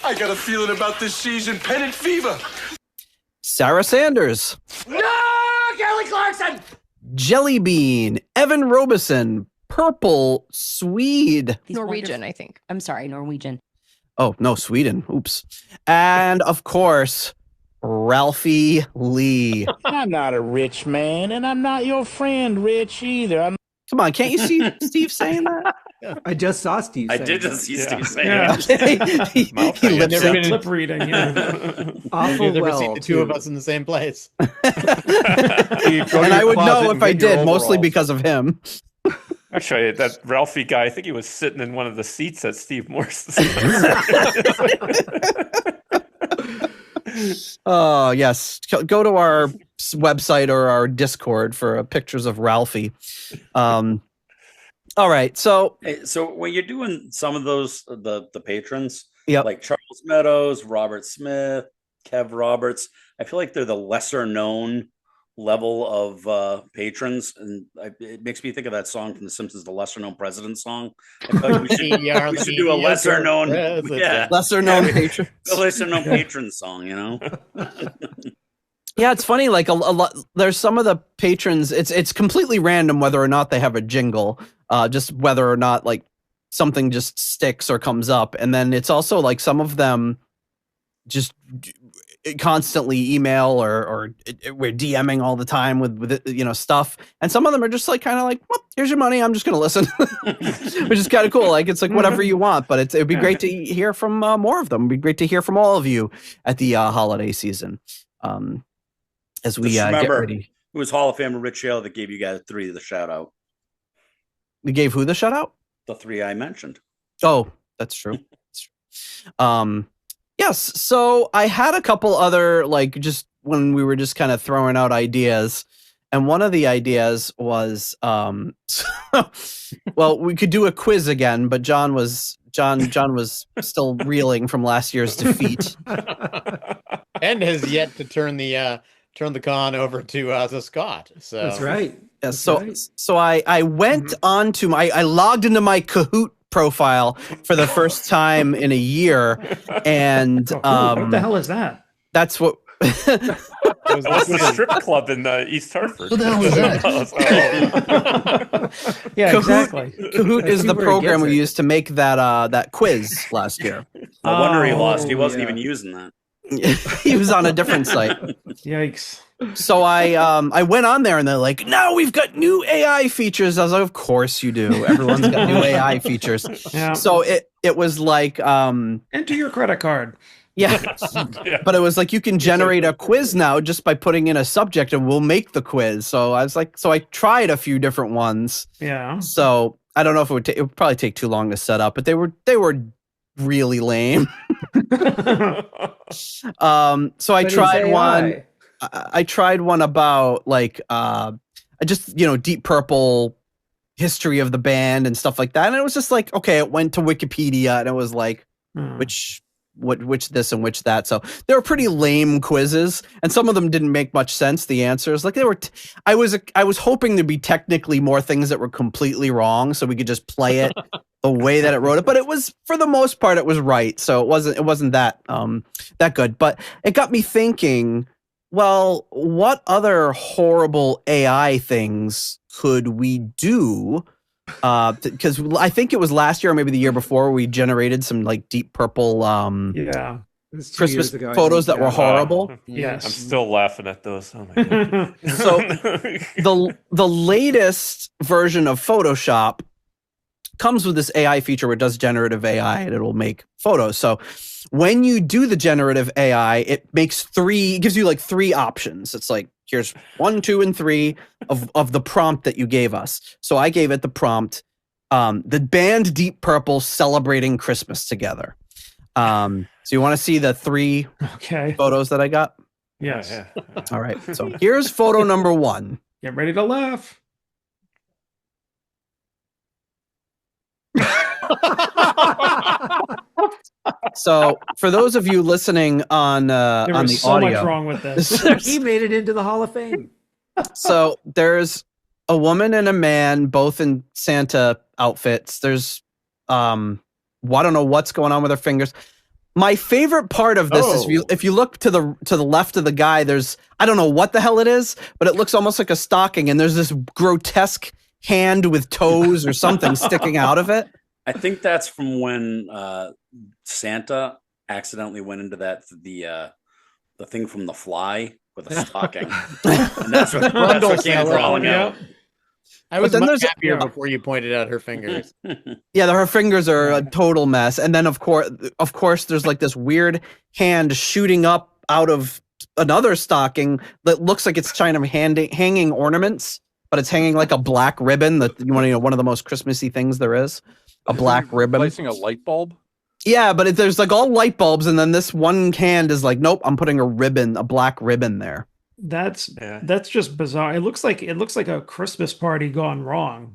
I got a feeling about this season. Pennant fever. Sarah Sanders. No, Kelly Clarkson. Jelly Bean. Evan Robeson. Purple Swede. Norwegian, I think. I'm sorry, Norwegian. Oh, no, Sweden. Oops. And of course, Ralphie Lee. I'm not a rich man, and I'm not your friend, Rich, either. Come on, can't you see Steve saying that? I just saw Steve I saying did that. just see Steve saying Yeah. that. he lip Never synced. lip reading. Yeah. Awful You've never well, seen the two too. of us in the same place. You go to And I your would closet know and if I get your did, mostly overalls. because of him. Actually, that Ralphie guy, I think he was sitting in one of the seats at Steve Morse's. Oh, yes. Go to our website or our Discord for pictures of Ralphie. All right. So, Hey, so when you're doing some of those, the patrons, Yep. like Charles Meadows, Robert Smith, Kev Roberts, I feel like they're the lesser known level of patrons, and it makes me think of that song from The Simpsons, the lesser known president song. I feel like we should do a lesser known, lesser known patron. a lesser known patron song. You know, Yeah, it's funny. Like a lot, there's some of the patrons. It's completely random whether or not they have a jingle. Just whether or not like something just sticks or comes up, and then it's also like some of them just constantly email or we're DMing all the time with stuff, and some of them are just like kind of like, well, here's your money, I'm just gonna listen, which is kind of cool. Like it's like whatever you want, but it'd be great to hear from more of them. It'd be great to hear from all of you at the holiday season. As we Just get remember, ready. it was Hall of Famer Rich Hale that gave you guys three of the shout out. We gave who the shout out? The three I mentioned. Oh, that's true. That's true. Yes. So I had a couple other, like, just when we were just kind of throwing out ideas, and one of the ideas was, well, we could do a quiz again, but John was still reeling from last year's defeat, and has yet to turn the con over to Scott. So That's right. Yeah, so I went on to I logged into my Kahoot profile for the first time in a year, and what the hell is that? That's what. It was the strip club in East Hartford. What the hell is that? Yeah, Kahoot, exactly. Kahoot is the where he program gets we it. used to make that quiz last year. No wonder he Oh, lost. He wasn't yeah. even using that. He was on a different site. Yikes. So I went on there and they're like, no, we've got new AI features. I was like, of course you do. Everyone's got new AI features. Yeah. So it was like enter your credit card. Yeah. But it was like you can generate a quiz now just by putting in a subject and we'll make the quiz. So I was like, so I tried a few different ones. Yeah. So I don't know if it would probably take too long to set up, but they were really lame. So I tried one. I tried one about like just Deep Purple history of the band and stuff like that, and it was just like, okay, it went to Wikipedia and it was like which this and which that. So they were pretty lame quizzes, and some of them didn't make much sense. The answers, like they were, I was hoping there'd be technically more things that were completely wrong, so we could just play it the way that it wrote it. But it was, for the most part, it was right. So it wasn't that that good. But it got me thinking. Well, what other horrible AI things could we do? Because I think it was last year or maybe the year before we generated some like Deep Purple Christmas photos that were horrible. Yes. I'm still laughing at those. Oh my God. So the latest version of Photoshop comes with this AI feature where it does generative AI and it'll make photos. So when you do the generative AI, it gives you like 3 options. It's like, here's 1, 2, and 3 of the prompt that you gave us. So I gave it the prompt, the band Deep Purple celebrating Christmas together. So you want to see the 3 photos that I got? Yes. Yeah. All right. So here's photo number 1. Get ready to laugh. So for those of you listening on There on was the so audio, much wrong with this. He made it into the Hall of Fame. So there's a woman and a man, both in Santa outfits. There's I don't know what's going on with their fingers. My favorite part of this is if you look to the left of the guy, there's, I don't know what the hell it is, but it looks almost like a stocking, and there's this grotesque hand with toes or something sticking out of it. I think that's from when Santa accidentally went into the thing from The Fly with a stocking, and that's what came crawling out. I was much happier before you pointed out her fingers. Yeah, her fingers are a total mess, and then of course, there's like this weird hand shooting up out of another stocking that looks like it's trying to hanging ornaments, but it's hanging like a black ribbon. That one of the most Christmassy things there is. A black ribbon. Placing a light bulb? Yeah, but there's like all light bulbs, and then this one hand is like, nope, I'm putting a black ribbon there. That's just bizarre. It looks like a Christmas party gone wrong.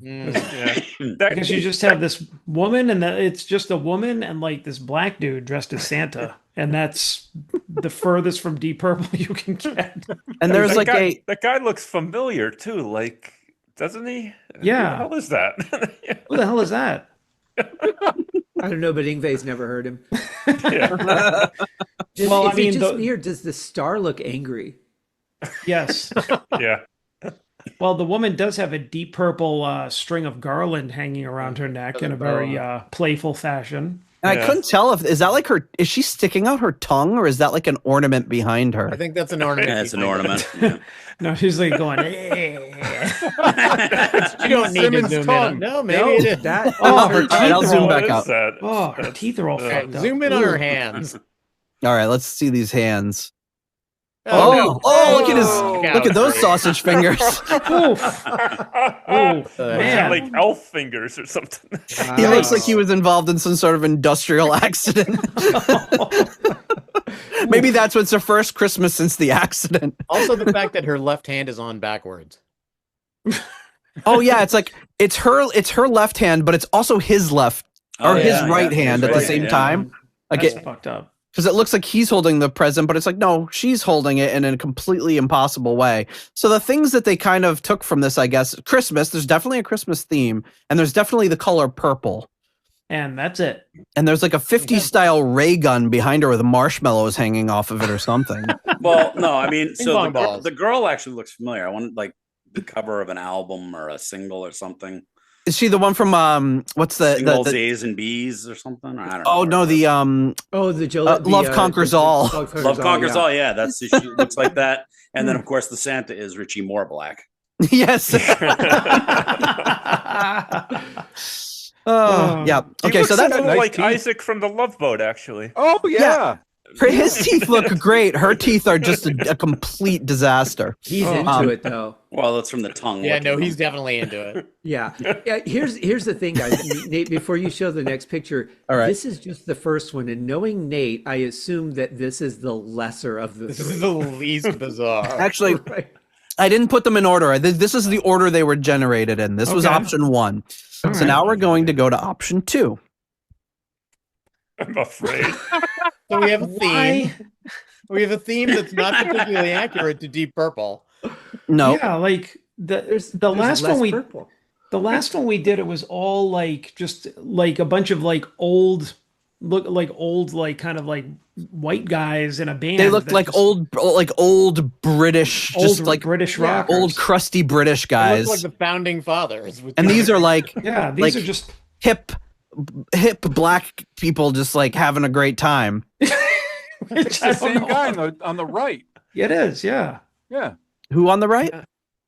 Because you just have this woman, and it's just a woman and like this black dude dressed as Santa, and that's the furthest from Deep Purple you can get. And there's that guy looks familiar too, like, doesn't he? Yeah. Who the hell is that? Who the hell is that? I don't know, but Ingve's never heard him. Well, I mean, it's just weird. Does the star look angry? Yes. Yeah. Well, the woman does have a Deep Purple string of garland hanging around her neck in a very playful fashion. And I couldn't tell is that like is she sticking out her tongue, or is that like an ornament behind her? I think that's an ornament. Yeah, it's an ornament. Yeah. No, she's like going. You don't need to zoom in. No, maybe it is. Her teeth. I'll zoom back out. Oh, her teeth are all fucked up. Zoom in on her hands. All right, let's see these hands. Look at those sausage fingers. Man. Like elf fingers or something. He looks like he was involved in some sort of industrial accident. Maybe that's what's her first Christmas since the accident. Also, the fact that her left hand is on backwards. Oh yeah, it's like it's her left hand, but it's also his left or his right hand at the same time. Like That's fucked up. Because it looks like he's holding the present, but it's like, no, she's holding it in a completely impossible way. So the things that they kind of took from this, I guess, Christmas, there's definitely a Christmas theme, and there's definitely the color purple. And that's it. And there's like a 50s style ray gun behind her with marshmallows hanging off of it or something. Well, no, I mean, so the girl actually looks familiar. I want like the cover of an album or a single or something. Is she the one from what's the Singles, A's and B's or something? I don't know. Oh no, the Love Conquers All. Love Conquers All. Yeah, that's she looks like that. And then of course the Santa is Richie Moore-Black. Yes. Yeah. Okay, so that's nice like teeth. Isaac from the Love Boat, actually. Oh yeah. His teeth look great. Her teeth are just a complete disaster. He's into it though. Well, that's from the tongue. Yeah, no, he's definitely into it. Yeah. Here's the thing, guys. Nate, before you show the next picture, all right. This is just the first one, and knowing Nate, I assume that this is the lesser of the. This is the least bizarre. Actually, right. I didn't put them in order. This is the order they were generated in. This was option 1. So now we're going to go to option 2. I'm afraid. So we have a theme. We have a theme that's not particularly accurate to Deep Purple. No. Yeah, like the last one we did, it was all like just like a bunch of like old kind of like white guys in a band. They looked like old British, just like British rockers. old crusty British guys. They look like the founding fathers. And these are like these are just hip black people just like having a great time. It's the same guy on the right. It is, yeah. Yeah. Who on the right?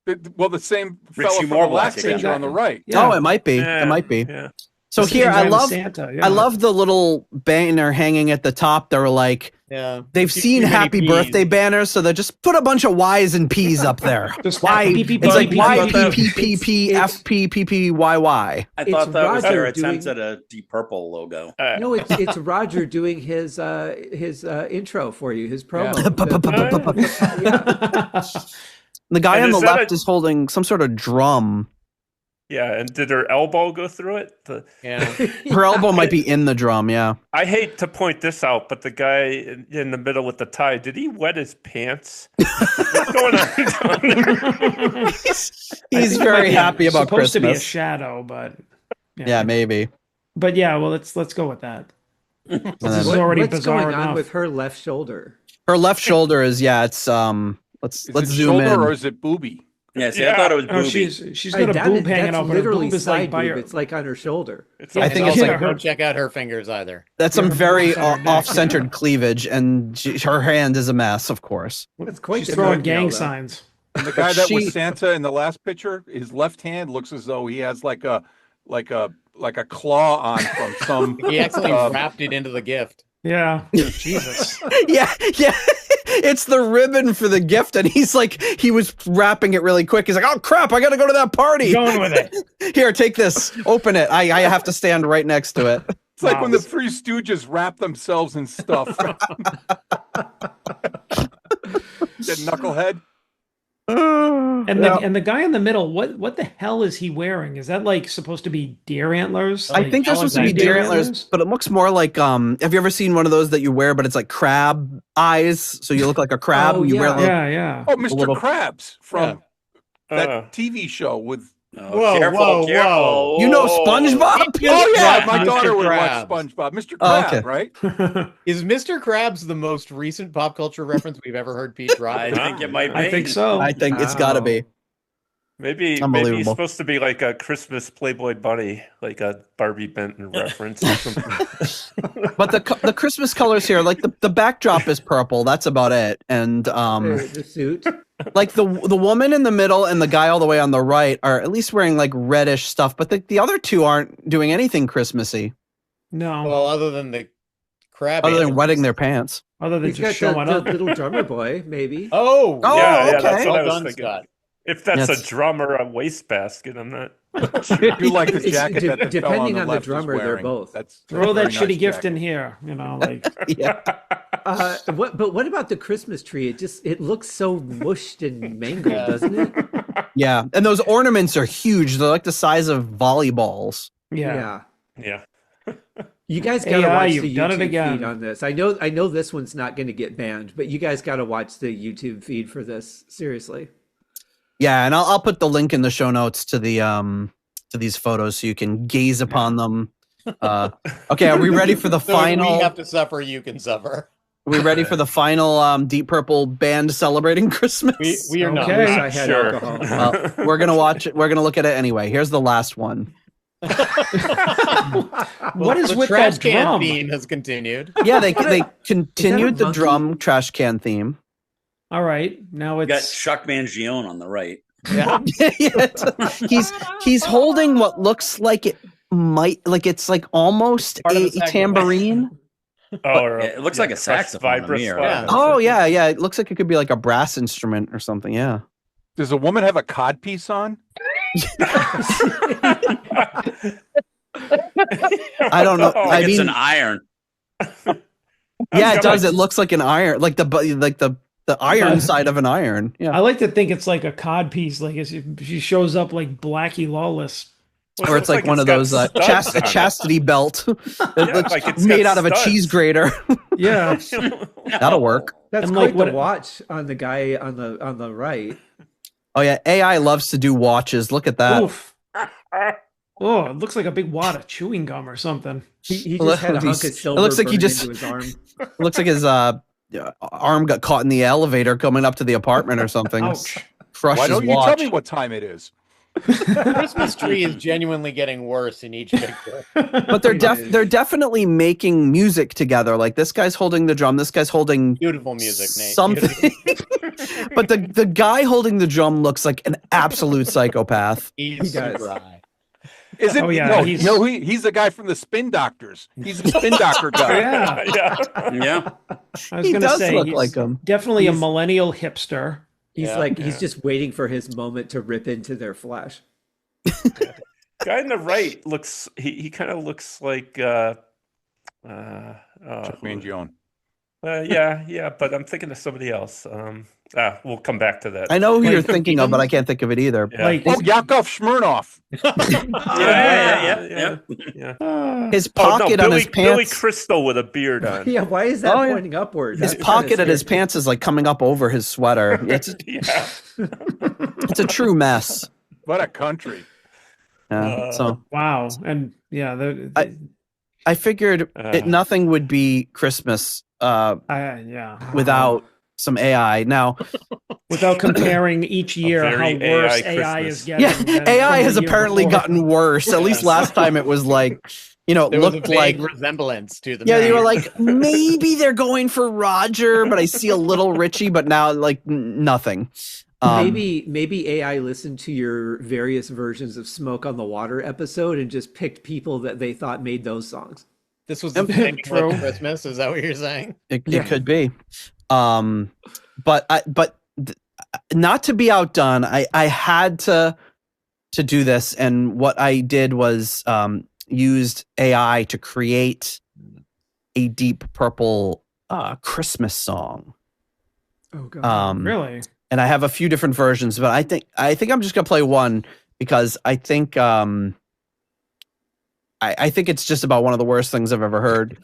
The same Richie fellow from the Moore-Black last picture on the right. Yeah. Oh, it might be. Yeah. It might be. Yeah. So It's here, the I love Santa, yeah. I love the little banner hanging at the top. They're like, they've seen too many happy Ps. birthday banners, so they just put a bunch of Y's and P's up there. Just Y, it's like Y Y, P P P F P P P Y Y. I thought that was their Roger attempt doing- at a Deep Purple logo. No, it's Roger doing his intro for you, his promo. The guy And on the is that left is holding some sort of drum. Yeah, and did her elbow go through it? Her elbow might be in the drum, yeah. I hate to point this out, but the guy in the middle with the tie, did he wet his pants? What's going on down there? He's very happy about supposed to be a Christmas. shadow, but Yeah, maybe. But yeah, well, let's go with that. This is then- already What's bizarre going on enough. with her left shoulder? Her left shoulder is let's Is let's it zoom shoulder in. or is it booby? Yeah, see, I thought it was Oh, booby. she's got a boob hanging out, but her literally boob is side like by boob. her. It's like on her shoulder. I think it's also, like don't check out her fingers either. that's some her very boobs on her neck, off-centered cleavage, and her hand is a mess, of course. That's quite She's throwing the gang though. signs. And the guy that She- was Santa in the last picture, his left hand looks as though he has like a claw on from some. He actually wrapped it into the gift. Yeah, Jesus. yeah. It's the ribbon for the gift, and he was wrapping it really quick. He's like, "Oh crap! I got to go to that party." Going with it. Here, take this. Open it. I have to stand right next to it. It's like when the Three Stooges wrap themselves in stuff. That knucklehead. And the guy in the middle, what the hell is he wearing? Is that like supposed to be deer antlers? I think they're supposed to be deer antlers, but it looks more like have you ever seen one of those that you wear, but it's like crab eyes, so you look like a crab. Oh, and you wear yeah. Oh, Mr. little- Krabs from that Uh. TV show with. Oh, careful. You know SpongeBob? Oh yeah, my Mr. daughter would Krabs. watch SpongeBob. Mr. Oh, Krab, okay. right? Is Mr. Krabs the most recent pop culture reference we've ever heard Pete drop? I think it might be. I think so. I think it's got to be. Maybe he's Unbelievable. supposed to be like a Christmas Playboy bunny, like a Barbie Benton reference or something. But the Christmas colors here, like the backdrop is purple. That's about it. And The suit. like the woman in the middle and the guy all the way on the right are at least wearing like reddish stuff. But the other two aren't doing anything Christmassy No, Well, other than the crab. other than animals. wetting their pants. other than He's got just showing the up. little drummer boy, maybe. Oh, Oh, yeah, okay. that's what I well was done, thinking. Scott. If that's Yes. a drum or a wastebasket, I'm not. You like the It's jacket that the fella depending on on the the left is drummer, they're wearing. both. That's Throw a that very shitty nice gift jacket. in here, like Yeah. But what about the Christmas tree? It looks so mushed and mangled, doesn't it? Yeah. And those ornaments are huge. They're like the size of volleyballs. yeah. Yeah. You guys gotta AI, watch you've the done it YouTube again. feed on this. I know this one's not going to get banned, but you guys gotta watch the YouTube feed for this. Seriously. Yeah, and I'll put the link in the show notes to the to these photos so you can gaze upon them. Okay, are we ready for the So if final? we have to suffer, you can suffer. Are we ready for the final Deep Purple band celebrating Christmas? We are not. Okay. I wish I had Sure. alcohol. Well, we're gonna watch it. We're gonna look at it anyway. Here's the last one. What is the with trash that can drum? theme has continued. Yeah, they continued the monkey? drum trash can theme. All right, now You got it's Chuck Mangione on the right. Yeah. He's holding what looks like it might it's like almost Part of a the saxophone. tambourine. Or It looks like a saxophone to me, or Yeah. Oh yeah, it looks like it could be like a brass instrument or something. Yeah. Does a woman have a codpiece on? I don't know. I It's mean, an iron. yeah, it does. It looks like an iron, like the iron side of an iron. Yeah. I like to think it's like a cod piece, like she shows up like Blackie Lawless. Or it's like one of those chastity belt that's like it's made got out of a studs. cheese grater. Yeah, That'll work. That's And, quite like, the watch on the guy on the right. Oh yeah, AI loves to do watches. Look at that. oof. Oh, it looks like a big wad of chewing gum or something. He just had a hunk of silver. It looks like he burned just. into his arm. It looks like his arm got caught in the elevator coming up to the apartment or something. Ouch. Crushed Why his don't you watch. tell me what time it is? The Christmas tree is genuinely getting worse in each picture. But they're definitely making music together. Like this guy's holding the drum, this guy's holding Beautiful music, Nate. something. But the guy holding the drum looks like an absolute psychopath. He's does. super high. Is it? Oh, yeah, no, he's- no, he's the guy from the Spin Doctors. He's the Spin Doctor guy. Yeah, Yeah. I was He gonna does say look he's like him. definitely a millennial hipster. He's Yeah. like he's just waiting for his moment to rip into their flesh. Guy on the right looks. He kind of looks like. Chuck Mangione. Yeah, but I'm thinking of somebody else. We'll come back to that. I know who you're thinking of, but I can't think of it either. Yeah. Like, Oh, Yakov Smirnoff. Yeah. His Oh, no, pocket on his Billy pants. Crystal with a beard on. Yeah, why is that Oh, yeah. pointing upward? His That's pocket kinda at his scary. pants is like coming up over his sweater. It's Yeah. it's a true mess. What a country. Yeah, so wow, and yeah, I figured nothing would be Christmas yeah, without some AI. Now, without comparing each year how very worse AI AI Christmas. is getting. yeah, than AI from has the year apparently before. gotten worse. At least last time it was like, it There was a looked vague like. resemblance to the Yeah, they man. were like, maybe they're going for Roger, but I see a little Richie, but now like nothing. Maybe AI listened to your various versions of Smoke on the Water episode and just picked people that they thought made those songs. This was the flaming True. lips Christmas. Is that what you're saying? It Yeah. could be. Not to be outdone, I had to do this, and what I did was used AI to create a Deep Purple Christmas song. Oh god. Really? And I have a few different versions, but I think I'm just gonna play one because I think I think it's just about one of the worst things I've ever heard.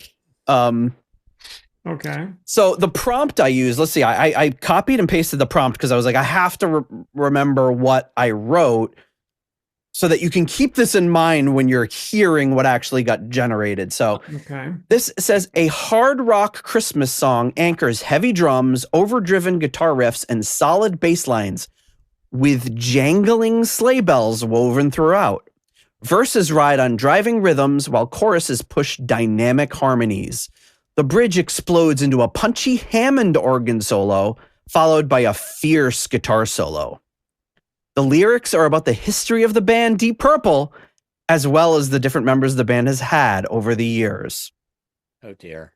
Okay. So the prompt I used, let's see, I copied and pasted the prompt because I was like, I have to remember what I wrote so that you can keep this in mind when you're hearing what actually got generated. So Okay. this says a hard rock Christmas song anchors heavy drums, overdriven guitar riffs, and solid bass lines with jangling sleigh bells woven throughout. Verses ride on driving rhythms while choruses push dynamic harmonies. The bridge explodes into a punchy Hammond organ solo, followed by a fierce guitar solo. The lyrics are about the history of the band Deep Purple, as well as the different members the band has had over the years. Oh dear.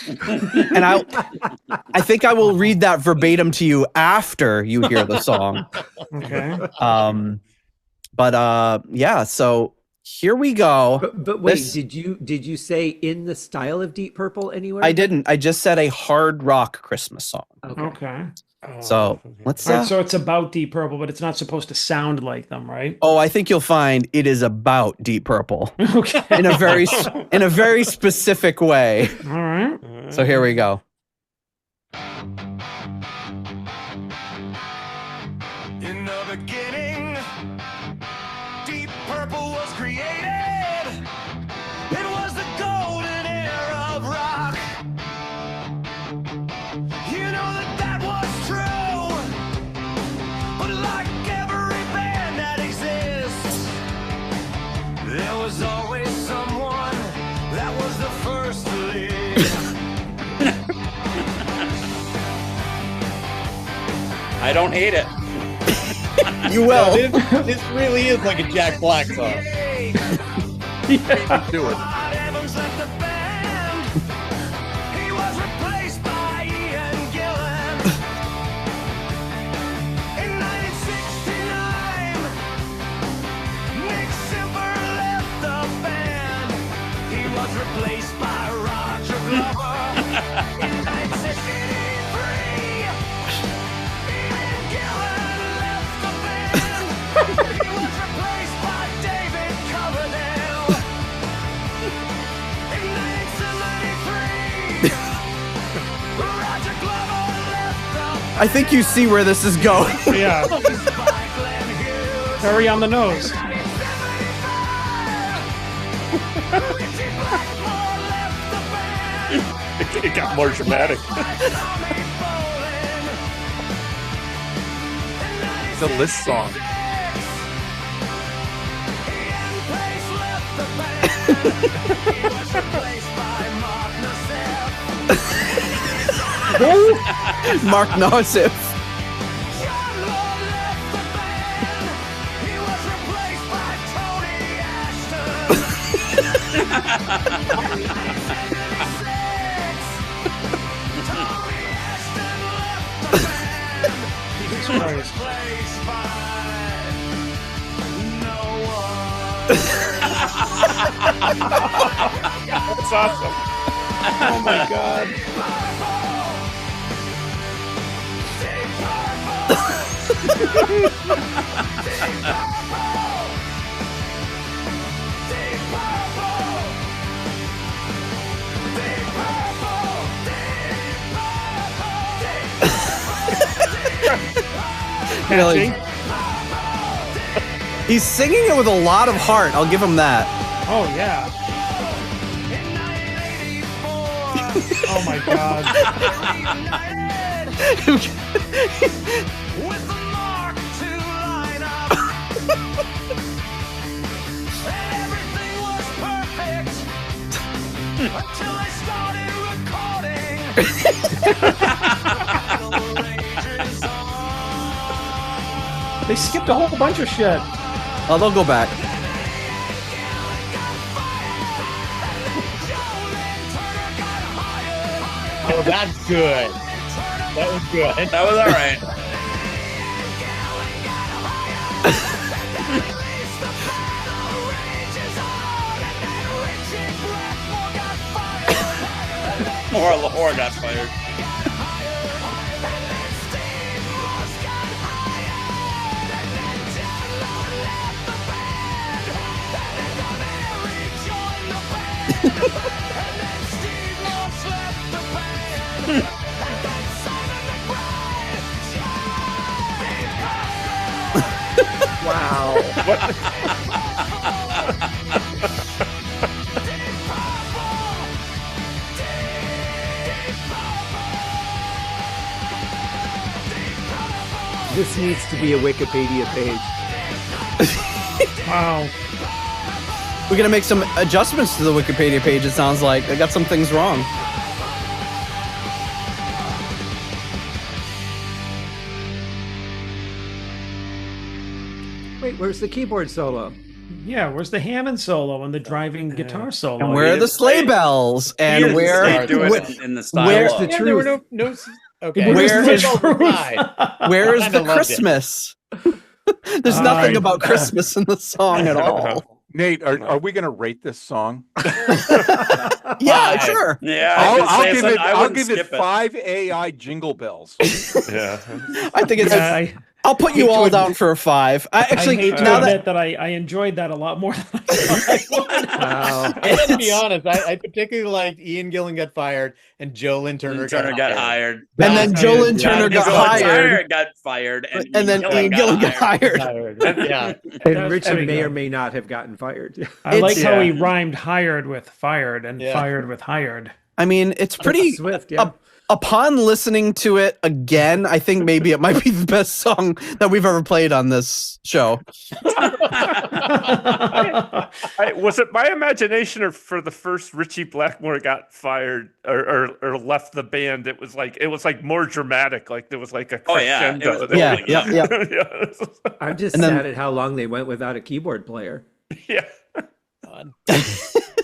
And I think I will read that verbatim to you after you hear the song. Okay. Yeah, so here we go. But wait, This- did you say in the style of Deep Purple anywhere? I didn't. I just said a hard rock Christmas song. Okay. So let's. All right, so it's about Deep Purple, but it's not supposed to sound like them, right? Oh, I think you'll find it is about Deep Purple Okay. in a very specific way. All right. So here we go. In the beginning, Deep Purple was created. It was the golden era of rock. You know that was true. But like every band that exists, there I don't hate it. You will. This really is like a Jack Black song. Yeah. Do it. Evans left the band. He was replaced by Ian Gillan. In 1969, Nick Simper left the band. He was replaced by Roger Glover. In 1963, Ian Gillan left the band. He was replaced by David Coverdale. In 1993, Roger Glover left the I think you see where this is going. Yeah. Very on the nose. It got more dramatic. It's a list song. Mark Nosif. That's awesome. Oh my God. Really? He's singing it with a lot of heart. I'll give him that. Oh yeah. Oh my God. with the Mark II lineup. And everything was perfect until they started recording. They skipped a whole bunch of shit. Oh, they'll go back. Oh, that's good. That was good. That was all right. Or Lahore got fired. Wow. This needs to be a Wikipedia page. Wow. We're gonna make some adjustments to the Wikipedia page. It sounds like they got some things wrong. Wait, where's the keyboard solo? Yeah, where's the Hammond solo and the driving guitar solo? And where are the sleigh bells? And where? Do it in the style. Where's of- the Yeah, there were truth? no okay. Where Where's is the truth? Where is Kinda the loved it. Christmas? There's nothing about Christmas in the song at all. Nate, are we going to rate this song? Yeah, sure. Yeah, I'll give it 5 AI jingle bells. Yeah. I think it's. Yeah, I'll put you all down for a 5. I I actually hate to now admit that that I enjoyed that a lot more than I thought I would. Wow. I gotta be honest. I particularly liked Ian Gillan got fired and Joe Lynn Turner, Turner got hired. and then Joe Lynn Yeah, Turner got Joe hired, got fired, and then Ian Gillan got hired. Yeah. And That's Richard pretty may good. or may not have gotten fired. I like how he Yeah. rhymed hired with fired and Yeah. fired with hired. I mean, it's pretty Swift, yeah. upon listening to it again, I think maybe it might be the best song that we've ever played on this show. Was it my imagination, or for the first Richie Blackmore got fired or left the band, it was like more dramatic, like there was like a crescendo. Yeah. I'm just sad at how long they went without a keyboard player. Yeah.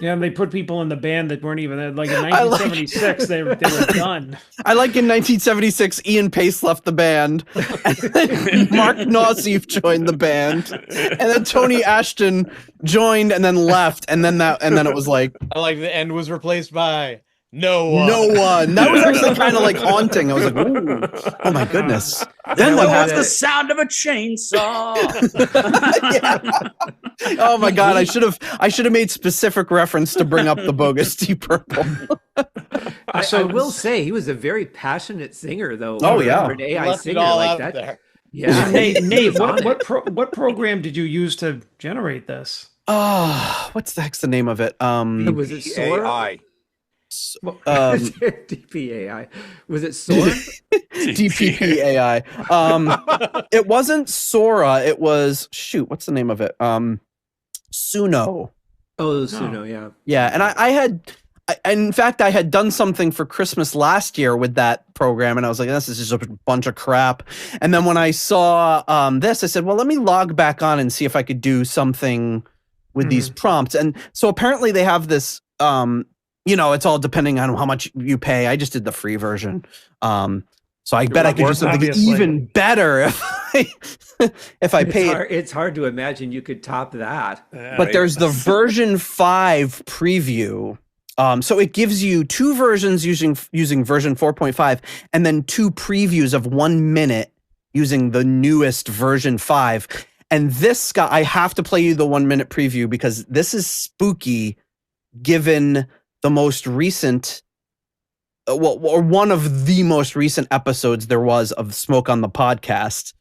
Yeah, and they put people in the band that weren't even like in 1976. They were done. I like in 1976, Ian Pace left the band, and then Mark Nassif joined the band, and then Tony Ashton joined and then left, and then it was like, I like the end was replaced by no one. No one. That was actually kind of like haunting. I was like, ooh, oh my goodness. Then what was the sound of a chainsaw? Oh my God, I should have made specific reference to bring up the bogus Deep Purple. I will say he was a very passionate singer, though. Oh yeah, an AI singer like that. There. Yeah, Nate, what program did you use to generate this? What's the heck's the name of it? Was it Sora? AI. DPAI. Was it Sora? DPPAI. It wasn't Sora. It was what's the name of it? Suno. Oh, Suno, yeah. Yeah, and in fact, I had done something for Christmas last year with that program, and I was like, this is just a bunch of crap. And then when I saw this, I said, well, let me log back on and see if I could do something with these prompts. And so apparently they have this, it's all depending on how much you pay. I just did the free version. So I bet I could do something even better if I paid. It's hard to imagine you could top that. But there's the version 5 preview. So it gives you 2 versions using version 4.5, and then 2 previews of 1 minute using the newest version 5. And this, Scott, I have to play you the 1 minute preview because this is spooky given the most recent, or one of the most recent episodes there was of Smoke on the Podcast.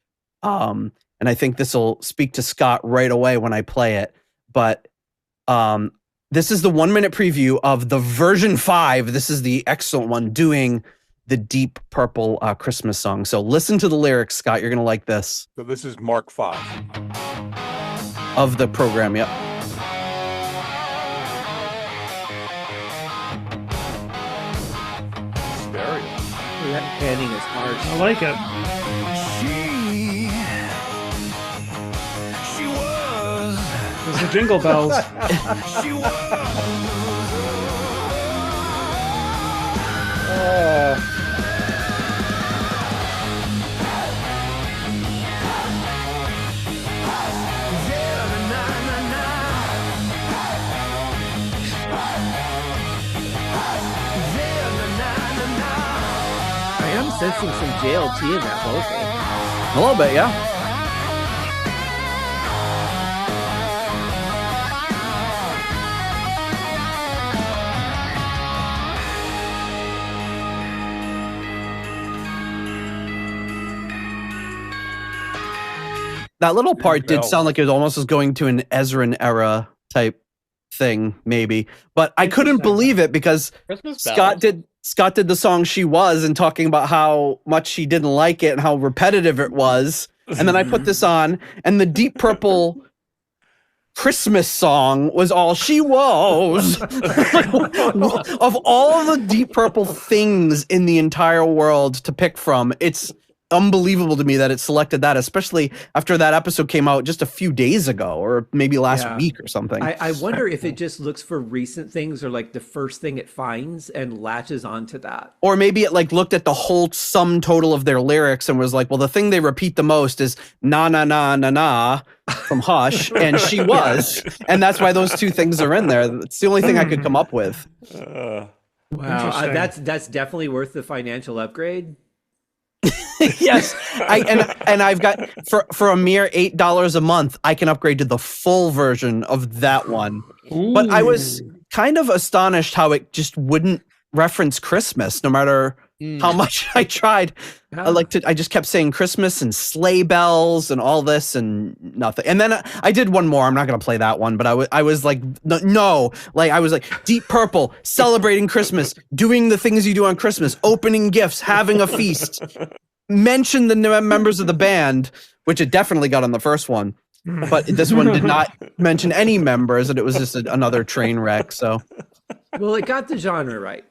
And I think this will speak to Scott right away when I play it. But this is the 1 minute preview of the version 5. This is the excellent one doing the Deep Purple Christmas song. So listen to the lyrics, Scott. You're going to like this. So this is Mark 5. Of the program, yep. That panning is harsh. I like it. She was. There's the jingle bells. She was. Sensing some JLT in that vocal. A little bit, yeah. That little part did sound like it almost was going to an Ezrin era type thing, maybe. But I couldn't believe it because Scott did the song She Was and talking about how much she didn't like it and how repetitive it was. And then I put this on and the Deep Purple Christmas song was all She Was. Of all the Deep Purple things in the entire world to pick from, it's unbelievable to me that it selected that, especially after that episode came out just a few days ago or maybe last week or something. I wonder if it just looks for recent things or like the first thing it finds and latches onto that. Or maybe it like looked at the whole sum total of their lyrics and was like, well, the thing they repeat the most is na na na na na from Hush and She Was. And that's why those 2 things are in there. It's the only thing I could come up with. Wow. That's definitely worth the financial upgrade. Yes, I've got for a mere $8 a month, I can upgrade to the full version of that one. Ooh. But I was kind of astonished how it just wouldn't reference Christmas, no matter how much I tried. I just kept saying Christmas and sleigh bells and all this and nothing. And then I did one more. I'm not going to play that one, but I was like, no, like I was like Deep Purple, celebrating Christmas, doing the things you do on Christmas, opening gifts, having a feast, mention the members of the band, which it definitely got on the first one. But this one did not mention any members, and it was just another train wreck. So, well, it got the genre right.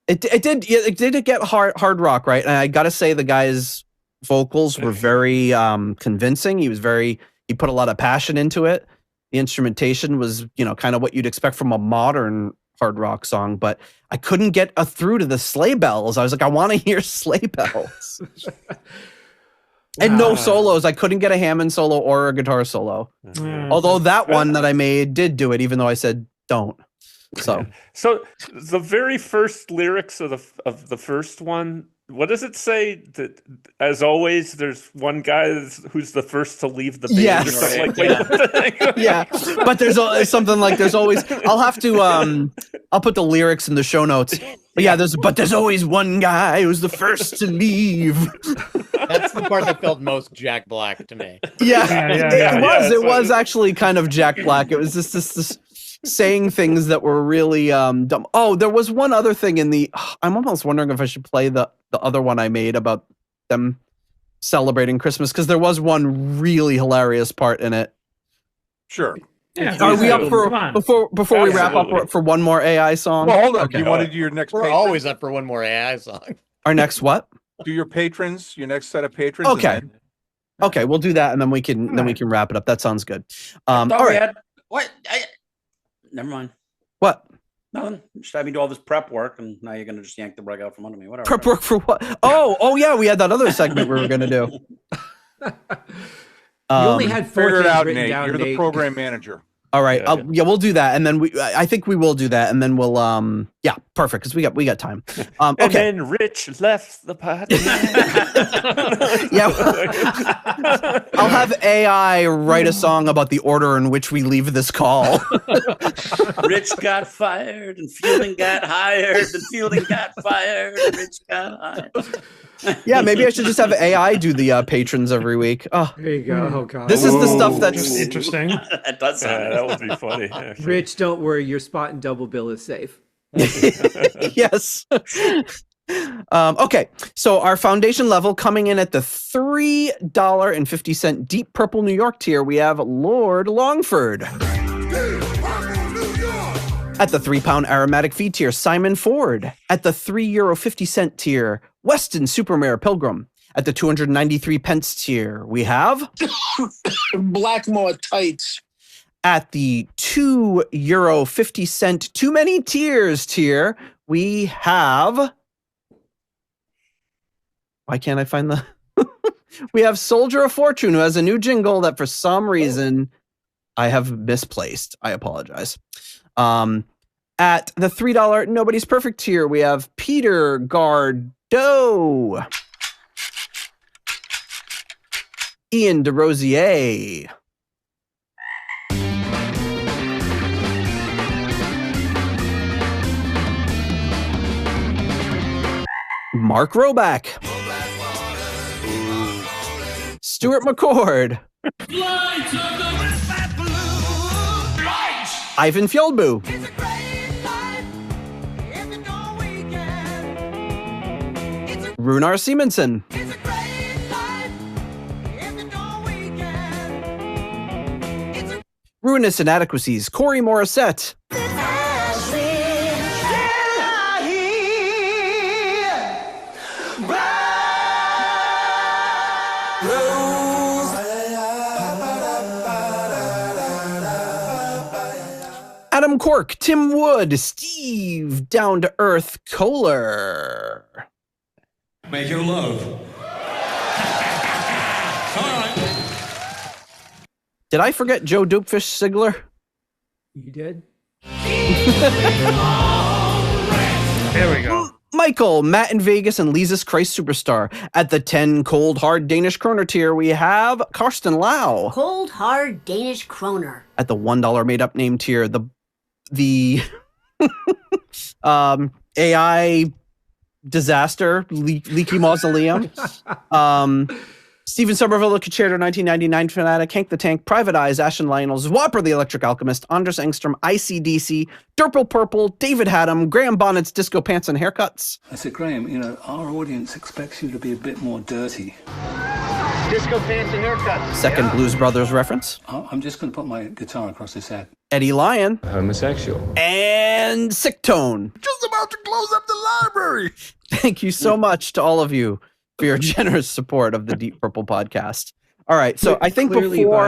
It did get hard rock right, and I got to say the guy's vocals were very convincing. He put a lot of passion into it. The instrumentation was kind of what you'd expect from a modern hard rock song, but I couldn't get through to the sleigh bells. I was like, I want to hear sleigh bells. And no solos. I couldn't get a Hammond solo or a guitar solo. Although that one that I made did do it, even though I said don't. So the very first lyrics of the first one, what does it say? That as always, there's one guy who's the first to leave the band. Yes. Or something like that. Yeah, but there's something like there's always. I'll have to. I'll put the lyrics in the show notes. But yeah, there's always one guy who's the first to leave. That's the part that felt most Jack Black to me. It was actually kind of Jack Black. It was just this saying things that were really dumb. Oh, there was one other thing in the. I'm almost wondering if I should play the other one I made about them celebrating Christmas, because there was one really hilarious part in it. Sure. Yeah, Are we up for before we wrap up for one more AI song? Well, hold on. Okay. You want to do your next? We're always up for one more AI song. Our next what? Do your patrons, your next set of patrons. Okay. Okay, we'll do that, and then we can wrap it up. That sounds good. All right. Never mind. What? Nothing. Just having to do all this prep work, and now you're going to just yank the rug out from under me. Whatever. Prep work for what? Oh yeah, we had that other segment we were going to do. You only had 4 Figure it things out, written Nate. down, You're the Nate. program manager. All right. Yeah, we'll do that, and then I think we will do that, and then we'll perfect, because we got time. And Okay. then Rich left the party. Yeah. I'll have AI write a song about the order in which we leave this call. Rich got fired, and Fielding got hired, and Fielding got fired, and Rich got hired. Yeah, maybe I should just have AI do the patrons every week. Oh, There you go. Oh God. this is the stuff that's Interesting. That does sound. That would be funny. Actually. Rich, don't worry. Your spot and double bill is safe. yes. Okay, so our foundation level coming in at the $3.50 Deep Purple New York tier, we have Lord Longford. At the £3 aromatic feed tier, Simon Ford. At the €3.50 tier, Weston Supermare Pilgrim. At the 293 pence tier, we have Blackmore tights. at the €2.50 Too Many Tears tier, we have. Why can't I find the? We have Soldier of Fortune, who has a new jingle that for some reason I have misplaced. I apologize. At the $3 Nobody's Perfect tier, we have Peter Gardeau, Ian DeRosier, Mark Roback, Stuart McCord, Ivan Fjordbu, Runar Simonsen, Ruinous Inadequacies, Corey Morissette, Adam Cork, Tim Wood, Steve Down to Earth Kohler. Make your love. Did I forget Joe Dopefish Sigler? You did? There we go. Michael, Matt in Vegas, and Lisa's Christ Superstar. At the 10 cold hard Danish kroner tier, we have Karsten Lau. Cold hard Danish kroner. At the $1 made up name tier, the AI disaster, leaky mausoleum. Steven Somerville, the Concerto 1999 Fanatic, Hank the Tank, Private Eyes, Ashen Lionels, Whopper the Electric Alchemist, Anders Engstrom, ICDC, Durple Purple, David Haddam, Graham Bonnet's Disco Pants and Haircuts. I said, Graham, you know, our audience expects you to be a bit more dirty. Disco pants and haircuts. Second Blues Brothers reference. I'm just going to put my guitar across his head. Eddie Lyon. Homosexual. And Sick Tone. Just about to close up the library. Thank you so much to all of you for your generous support of the Deep Purple podcast. All right, so I think clearly before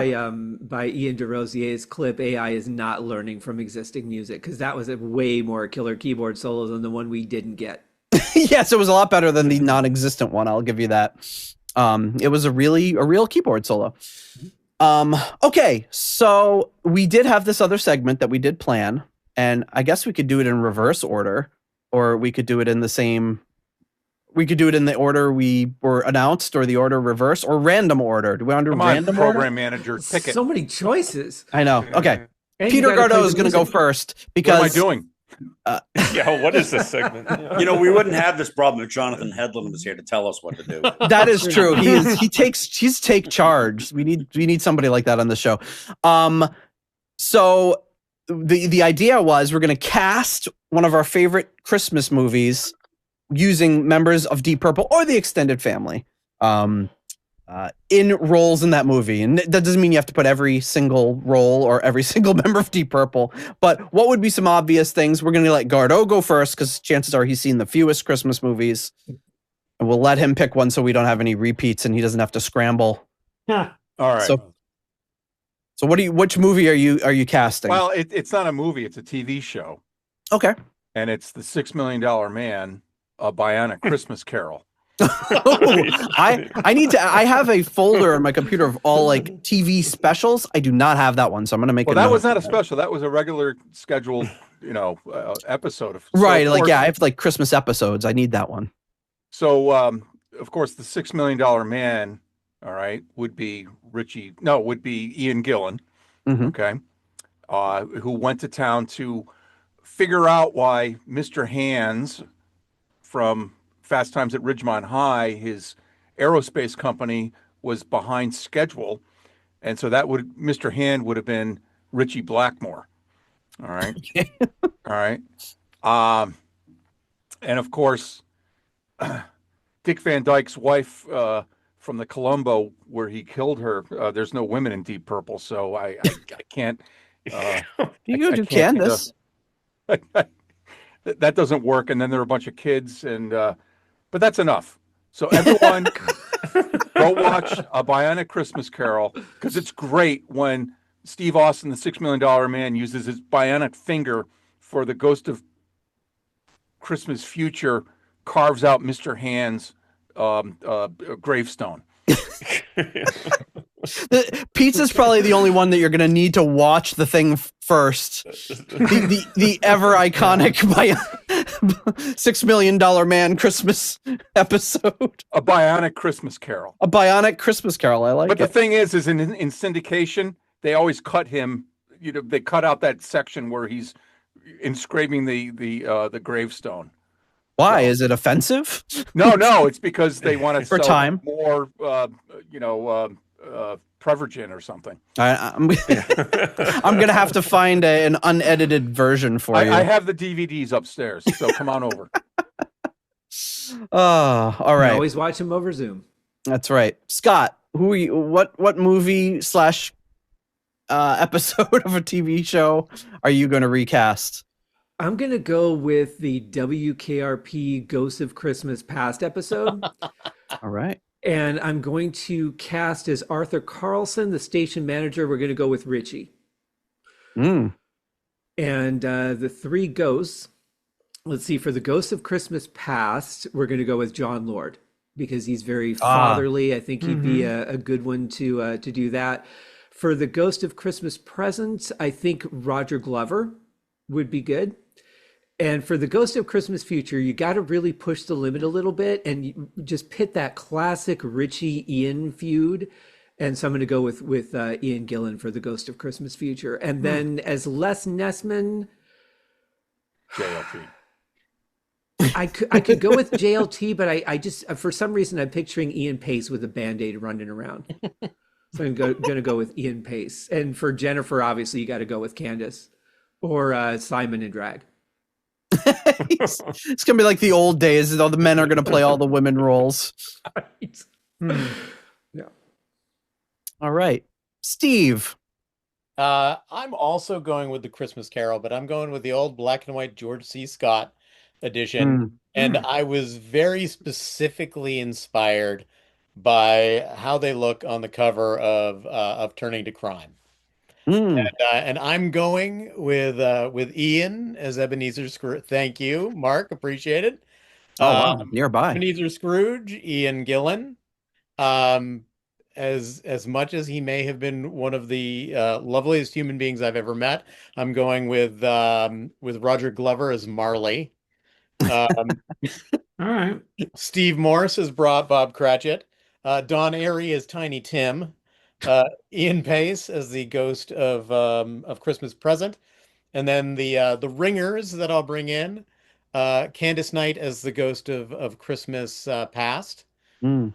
by Ian DeRosier's clip, AI is not learning from existing music, because that was a way more killer keyboard solo than the one we didn't get. yes, it was a lot better than the non-existent one. I'll give you that. It was a real keyboard solo. Okay, so we did have this other segment that we did plan, and I guess we could do it in reverse order, or we could do it in the same. We could do it in the order we were announced, or the order reverse, or random order. Do we want to do random program order? manager, pick it. So many choices. I know. Okay, And Peter you gotta Gardeau play is the going to go music. first because What am I doing? Yeah, what is this segment? You know, we wouldn't have this problem if Jonathan Hedlund was here to tell us what to do. That is true. He's take charge. We need somebody like that on the show. So the idea was we're going to cast one of our favorite Christmas movies using members of Deep Purple or the extended family in roles in that movie. And that doesn't mean you have to put every single role or every single member of Deep Purple, but what would be some obvious things? We're going to let Gardeau go first because chances are he's seen the fewest Christmas movies. And we'll let him pick one so we don't have any repeats and he doesn't have to scramble. All right. So which movie are you casting? Well, it's not a movie, it's a TV show. Okay. And it's The $6 Million Man, a Bionic Christmas Carol. I have a folder on my computer of all like TV specials. I do not have that one, so I'm going to make Well, a that note. was not a special. That was a regular scheduled, episode of. Right, of like course- yeah, I have like Christmas episodes. I need that one. So, of course, the $6 Million Man, all right, would be Ian Gillan, Mhm. okay, who went to town to figure out why Mr. Hands from Fast Times at Ridgemont High, his aerospace company, was behind schedule. And so Mr. Hand would have been Richie Blackmore. All right. All right. And of course, Dick Van Dyke's wife from the Columbo, where he killed her. There's no women in Deep Purple, so I can't. You go do Candace. That doesn't work. And then there are a bunch of kids, and but that's enough. So everyone, go watch A Bionic Christmas Carol, because it's great when Steve Austin, the $6 Million Man, uses his bionic finger for the Ghost of Christmas Future, carves out Mr. Hand's gravestone. Pizza's probably the only one that you're going to need to watch the thing first. The ever iconic $6 Million Man Christmas episode. A Bionic Christmas Carol. A Bionic Christmas Carol. I like But it. the thing is in syndication, they always cut him. They cut out that section where he's inscribing the gravestone. Why? Is it offensive? No, it's because they want to For sell time. more, Prevagen or something. I'm going to have to find an unedited version for you. I have the DVDs upstairs, so come on over. Oh, all You right. always watch him over Zoom. That's right. Scott, who are you? What movie / episode of a TV show are you going to recast? I'm going to go with the WKRP Ghosts of Christmas Past episode. All right. And I'm going to cast as Arthur Carlson, the station manager. We're going to go with Richie. Mm. And the three ghosts, let's see, for the Ghosts of Christmas Past, we're going to go with John Lord because he's very fatherly. I think he'd be a good one to do that. For the Ghost of Christmas Present, I think Roger Glover would be good. And for the Ghost of Christmas Future, you got to really push the limit a little bit and you just pit that classic Richie-Ian feud. And so I'm going to go with Ian Gillan for the Ghost of Christmas Future. And then as Les Nessman, JLT. I could go with JLT, but I just for some reason I'm picturing Ian Pace with a Band-Aid running around. So I'm gonna go with Ian Pace. And for Jennifer, obviously, you got to go with Candace or Simon and Drag. It's gonna be like the old days. All the men are gonna play all the women roles. Yeah. All right, Steve. I'm also going with the Christmas Carol, but I'm going with the old black and white George C. Scott edition. And I was very specifically inspired by how they look on the cover of Turning to Crime. And I'm going with Ian as Ebenezer Scrooge. Thank you, Mark. Appreciate it. Oh, wow. Nearby. Ebenezer Scrooge, Ian Gillan. As much as he may have been one of the loveliest human beings I've ever met, I'm going with Roger Glover as Marley. All right. Steve Morse as Bob Cratchit. Don Airey as Tiny Tim. Ian Pace as the ghost of Christmas Present. And then the ringers that I'll bring in. Candace Knight as the ghost of Christmas Past. And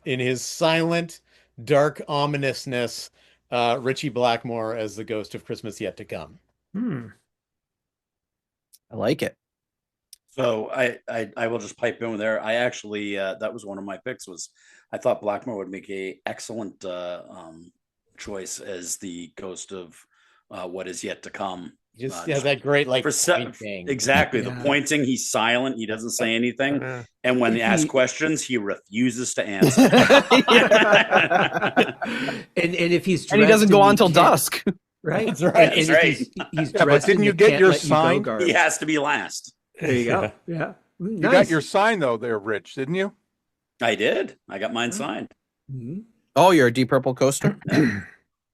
in his silent, dark ominousness, Richie Blackmore as the ghost of Christmas Yet to Come. I like it. So I will just pipe in there. I actually that was one of my picks. I thought Blackmore would make a excellent choice as the ghost of what is yet to come. Just has that great pointing. Exactly. The pointing, he's silent, he doesn't say anything. And when they ask questions, he refuses to answer. and if he's he doesn't go on till dusk. Right. That's right. And That's right. He's Yeah, but dressed didn't in you the get can't your let you go sign? garb. He has to be last. There you go. Yeah. You Nice. got your sign though there, Rich, didn't you? I did. I got mine signed. Oh, you're a Deep Purple coaster?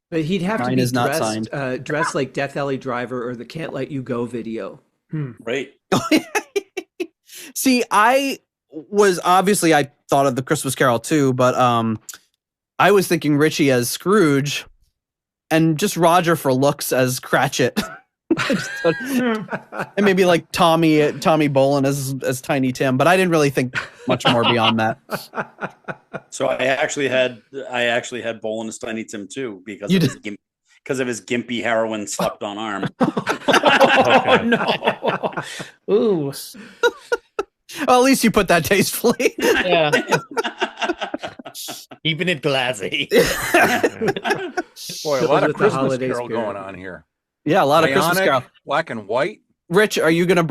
But he'd have Mine to be is not signed. dressed like Death Alley Driver or the Can't Let You Go video. Right. See, I thought of the Christmas Carol too, but I was thinking Richie as Scrooge and just Roger for looks as Cratchit. And maybe like Tommy Bolin as Tiny Tim, but I didn't really think much more beyond that. So I actually had Bolin as Tiny Tim too because of his gimpy heroin slept on arm. Oh no! Ooh. Well, at least you put that tastefully. Yeah. Keeping it classy. Boy, a lot of with the Christmas holiday Carol spirit. going on here. Yeah, a lot of Christmas Bionic, Carol. Black and white. Rich, are you gonna?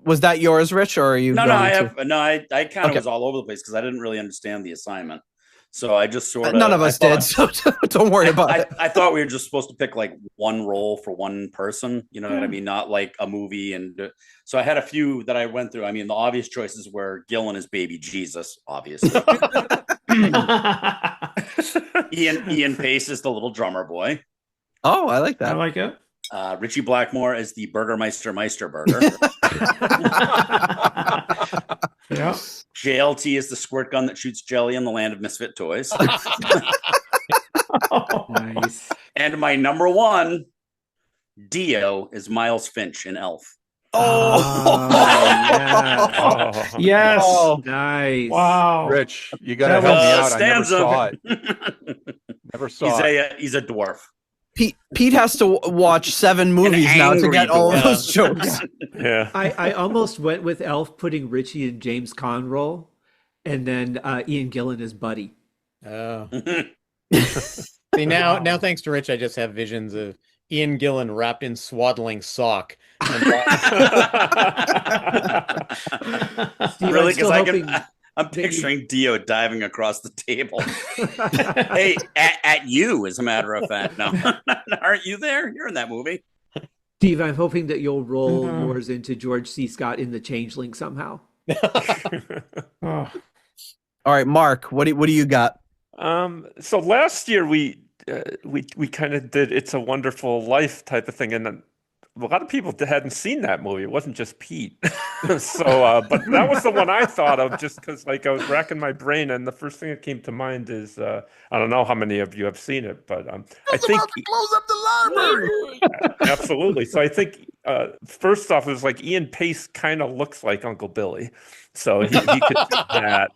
Was that yours, Rich, or are you? No, going I to- have no. I kind of Okay. was all over the place because I didn't really understand the assignment. So I just sort of. None of us did, so don't worry about it. I thought we were just supposed to pick like one role for one person. You know what I mean? Not like a movie. And so I had a few that I went through. I mean, the obvious choices were Gillen as baby Jesus, obviously. Ian Pace is the little drummer boy. Oh, I like that. I like it. Richie Blackmore as the Burgermeister Burger. Yeah. JLT is the squirt gun that shoots jelly in the land of misfit toys. Nice. And my number one, Dio, is Miles Finch in Elf. Oh, yeah. Yes. Oh. Nice. Wow. Rich, you got to That help me was out. I never stanza. saw it. Never saw it. He's a dwarf. Pete has to watch 7 movies now to angry get all of dwarf. those jokes. Yeah. I almost went with Elf putting Richie in James Caan role, and then Ian Gillan as Buddy. Oh. See now, thanks to Rich, I just have visions of Ian Gillan wrapped in swaddling sock. Steve, Really? I'm still hoping I'm picturing Dio diving across the table. Hey, at you, as a matter of fact. No, aren't you there? You're in that movie. Steve, I'm hoping that you'll roll yours into George C. Scott in The Changeling somehow. Oh. All right, Mark, what do you got? So last year we kind of did "It's a Wonderful Life" type of thing, and then a lot of people hadn't seen that movie. It wasn't just Pete. So, but that was the one I thought of just because, like, I was racking my brain, and the first thing that came to mind is I don't know how many of you have seen it, but I think Close up the library. absolutely. So I think first off, it was like Ian Pace kind of looks like Uncle Billy, so he could do that.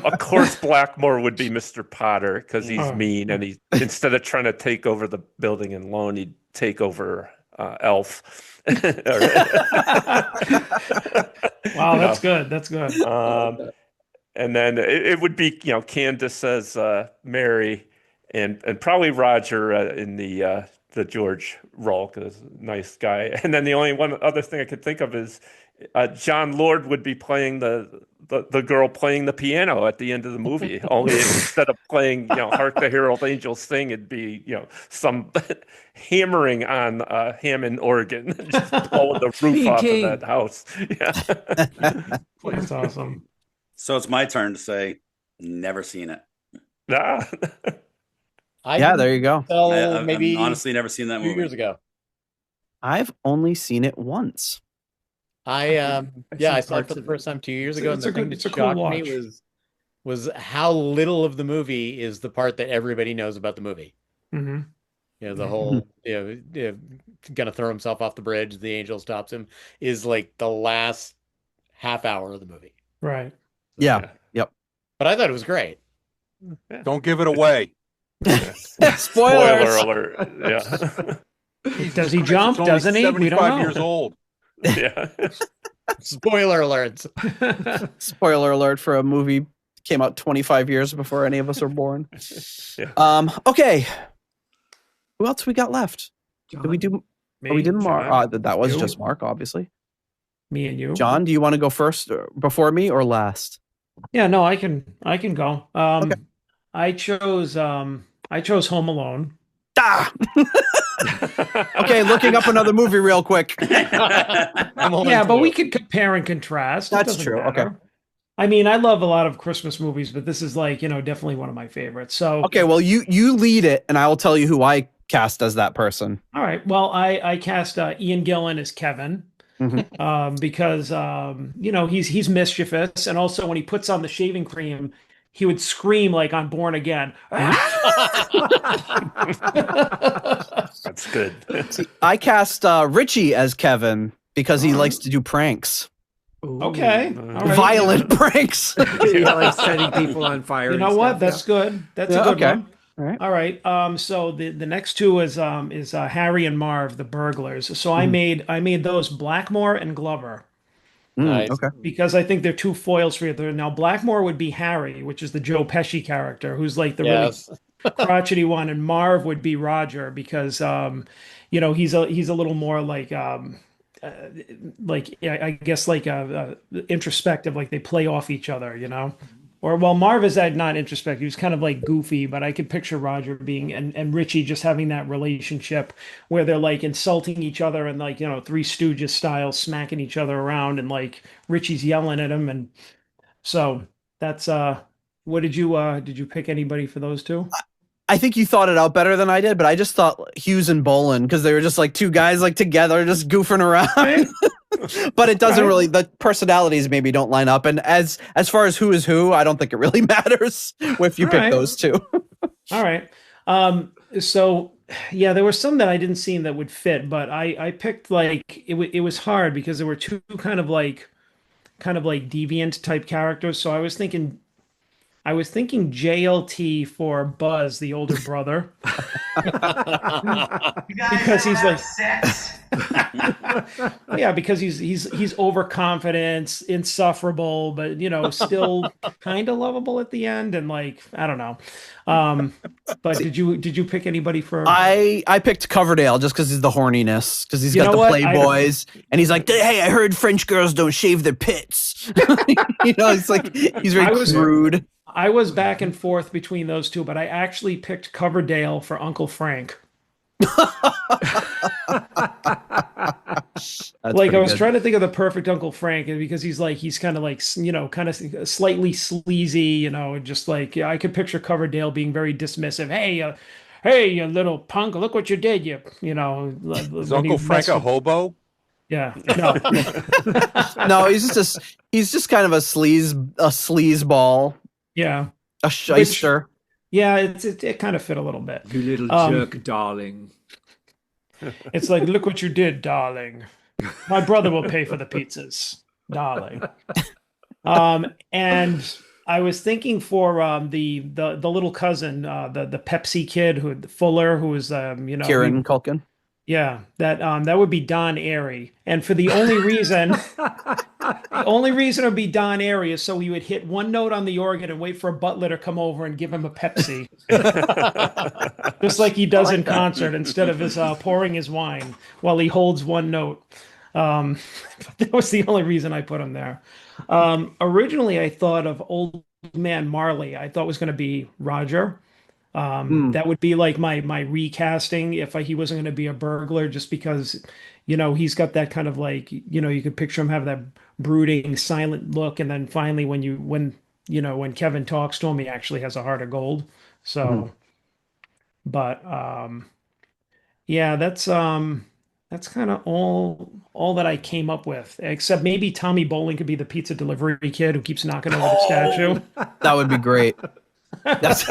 Of course, Blackmore would be Mr. Potter because he's mean, and he instead of trying to take over the building and loan, he'd take over Elf. Wow, that's good. That's good. And then it would be, Candace as Mary, and probably Roger in the George role, because nice guy. And then the only one other thing I could think of is John Lord would be playing the girl playing the piano at the end of the movie. Only instead of playing, Hark the Herald Angels Sing, it'd be, some hammering on Hammond organ, just blowing the roof off of that house. Yeah. That's awesome. So it's my turn to say, never seen it. Ah. There you go. I've Maybe honestly never seen that a few movie. years ago. I've only seen it once. I saw it for the first time 2 years ago, and the thing that shocked me was how little of the movie is the part that everybody knows about the movie. Mm-hmm. The whole gonna throw himself off the bridge, the angel stops him, is like the last half hour of the movie. Right. Yeah. Yep. But I thought it was great. Don't give it away. Spoilers. Alert. Yeah. Does he jump? Doesn't he? We don't know. 75 years old. Yeah. Spoiler alerts. Spoiler alert for a movie came out 25 years before any of us were born. Yeah. Okay. Who else we got left? Did we do? We did Mark. That was just Mark, obviously. Me and you. John, do you want to go first before me or last? Yeah, no, I can go. Okay. I chose Home Alone. Ah! Okay, looking up another movie real quick. Yeah, but we could compare and contrast. That's true. Matter. Okay. I mean, I love a lot of Christmas movies, but this is definitely one of my favorites. So okay, well, you lead it, and I will tell you who I cast as that person. All right. Well, I cast Ian Gillan as Kevin. Because he's mischievous, and also when he puts on the shaving cream, he would scream like on Born Again. That's good. I cast Richie as Kevin because he likes to do pranks. Okay. All right. Violent pranks. He likes setting people on fire. You know what? That's good. That's a good one. All right. So the next two is Harry and Marv, the burglars. So I made those Blackmore and Glover. Nice. Okay. Because I think they're two foils for each other. Now Blackmore would be Harry, which is the Joe Pesci character, who's like the really crotchety one, and Marv would be Roger because he's a little more like I guess introspective, like they play off each other, Or Marv is not introspective. He was kind of like goofy, but I could picture Roger being and Richie just having that relationship where they're like insulting each other and Three Stooges style, smacking each other around, and like Richie's yelling at him, and so that's what did you pick anybody for those two? I think you thought it out better than I did, but I just thought Hughes and Boland because they were just like two guys like together just goofing around. But it doesn't really, the personalities maybe don't line up. And as far as who is who, I don't think it really matters if you pick those two. All right. So yeah, there were some that I didn't see that would fit, but I picked it was hard because there were two kind of like deviant type characters. So I was thinking JLT for Buzz, the older brother. Because he's like sex. Yeah, because he's overconfident, insufferable, but still kind of lovable at the end, and I don't know. But did you pick anybody for? I picked Coverdale just because he's the horniness, because he's got the Playboys, and he's like, hey, I heard French girls don't shave their pits. It's like he's very crude. I was back and forth between those two, but I actually picked Coverdale for Uncle Frank. I was trying to think of the perfect Uncle Frank, because he's kind of slightly sleazy, just I could picture Coverdale being very dismissive. Hey, you little punk! Look what you did! Is Uncle Frank a hobo? Yeah, no, no, he's just kind of a sleaze ball. Yeah, a shyster. Yeah, it kind of fit a little bit. You little jerk, darling. It's like, look what you did, darling. My brother will pay for the pizzas, darling. And I was thinking for the little cousin, the Pepsi kid Fuller, who was Kieran Culkin. Yeah, that would be Don Airy. And for the only reason it would be Don Airy is so he would hit one note on the organ and wait for a butler to come over and give him a Pepsi. Just like he does in concert instead of his pouring his wine while he holds one note. But that was the only reason I put him there. Originally, I thought of Old Man Marley. I thought was going to be Roger. That would be like my recasting if he wasn't going to be a burglar, just because, he's got that kind of like, you could picture him have that brooding, silent look. And then finally, when Kevin talks to him, he actually has a heart of gold. So, but, yeah, that's kind of all that I came up with, except maybe Tommy Bowling could be the pizza delivery kid who keeps knocking over the statue. That would be great. That's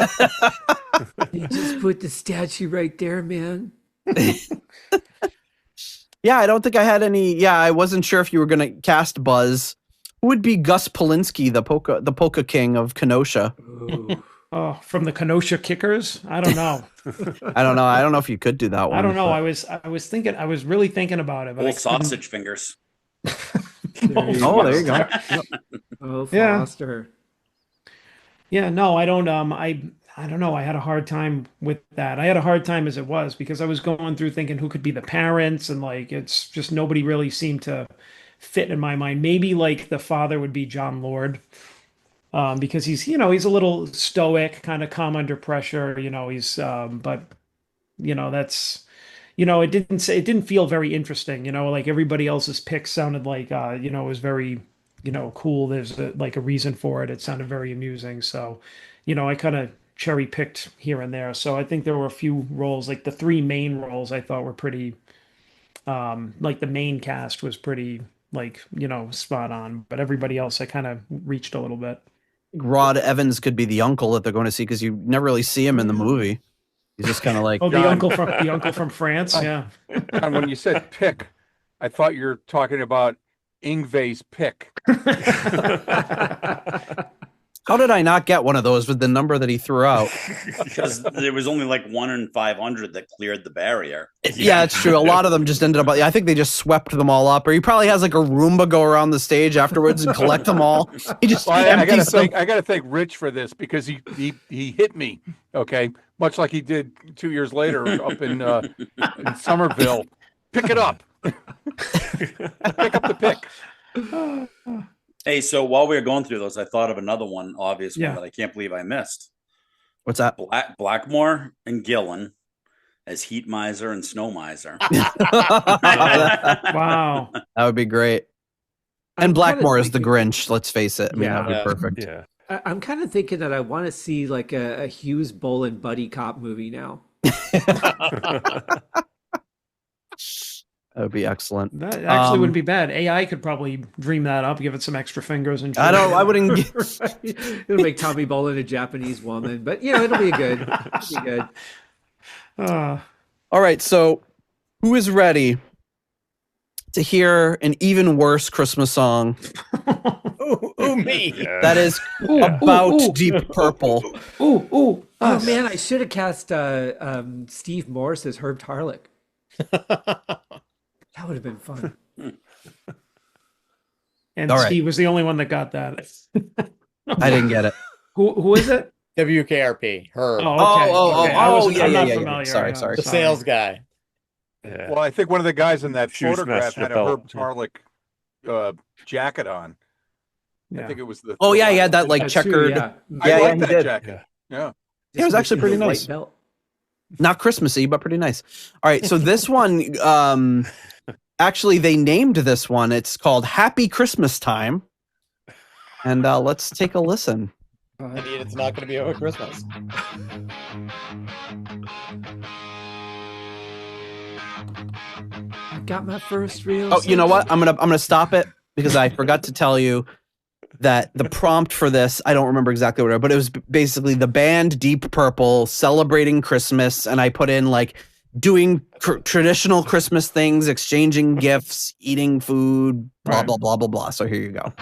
You just put the statue right there, man. Yeah, I don't think I had any. Yeah, I wasn't sure if you were going to cast Buzz. Who would be Gus Polinski, the polka king of Kenosha? Oh, from the Kenosha Kickers? I don't know. I don't know. I don't know if you could do that one. I don't know. I was really thinking about it. But Old sausage fingers. Oh, there you go. Yep. Oh, Yeah. Foster. Yeah, no, I don't. I don't know. I had a hard time with that. I had a hard time as it was because I was going through thinking who could be the parents, and like it's just nobody really seemed to fit in my mind. Maybe like the father would be John Lord, because he's he's a little stoic, kind of calm under pressure. He's but that's it didn't feel very interesting. Like everybody else's picks sounded like it was very cool. There's like a reason for it. It sounded very amusing. So I kind of cherry picked here and there. So I think there were a few roles, like the three main roles I thought were pretty, like the main cast was pretty like, spot on, but everybody else I kind of reached a little bit. Rod Evans could be the uncle that they're going to see because you never really see him in the movie. He's just kind of like the uncle from France. Yeah. And when you said pick, I thought you were talking about Ingve's pick. How did I not get one of those with the number that he threw out? Because there was only like 1 in 500 that cleared the barrier. Yeah, it's true. A lot of them just ended up. I think they just swept them all up, or he probably has like a Roomba go around the stage afterwards and collect them all. He just I gotta thank Rich for this because he hit me. Okay, much like he did 2 years later up in Somerville. Pick it up. Pick up the pick. Hey, so while we were going through those, I thought of another one, obvious one that I can't believe I missed. What's that? Blackmore and Gillen as Heat Miser and Snow Miser. Wow. That would be great. And Blackmore is the Grinch, let's face it. I mean, that would be perfect. Yeah. I'm kind of thinking that I want to see like a Hughes Bolin buddy cop movie now. That would be excellent. That actually wouldn't be bad. AI could probably dream that up, give it some extra fingers, and I wouldn't. It'll make Tommy Bolin a Japanese woman, but it'll be good. It'll be good. All right, so who is ready to hear an even worse Christmas song? Ooh, me. That is about Deep Purple. Oh man, I should have cast Steve Morse as Herb Tarlick. That would have been fun. And All right. Steve was the only one that got that. I didn't get it. Who is it? WKRP. Herb. Yeah. Sorry. The sales guy. Yeah. Well, I think one of the guys in that Shoes photograph matched had your a Herb belt. Tarlick jacket on. Yeah. I think it was the. Oh yeah, he had that like That's true, checkered. yeah. I like he that did. jacket. Yeah. It was actually pretty White nice. belt. Not Christmassy, but pretty nice. All right, so this one, actually, they named this one. It's called Happy Christmas Time, and let's take a listen. Indeed, it's not going to be over Christmas. I got my first real. Oh, you know what? I'm gonna stop it because I forgot to tell you that the prompt for this, I don't remember exactly what it was, but it was basically the band Deep Purple celebrating Christmas, and I put in like doing traditional Christmas things, exchanging gifts, eating food, blah, blah, blah, blah, blah. So here you go.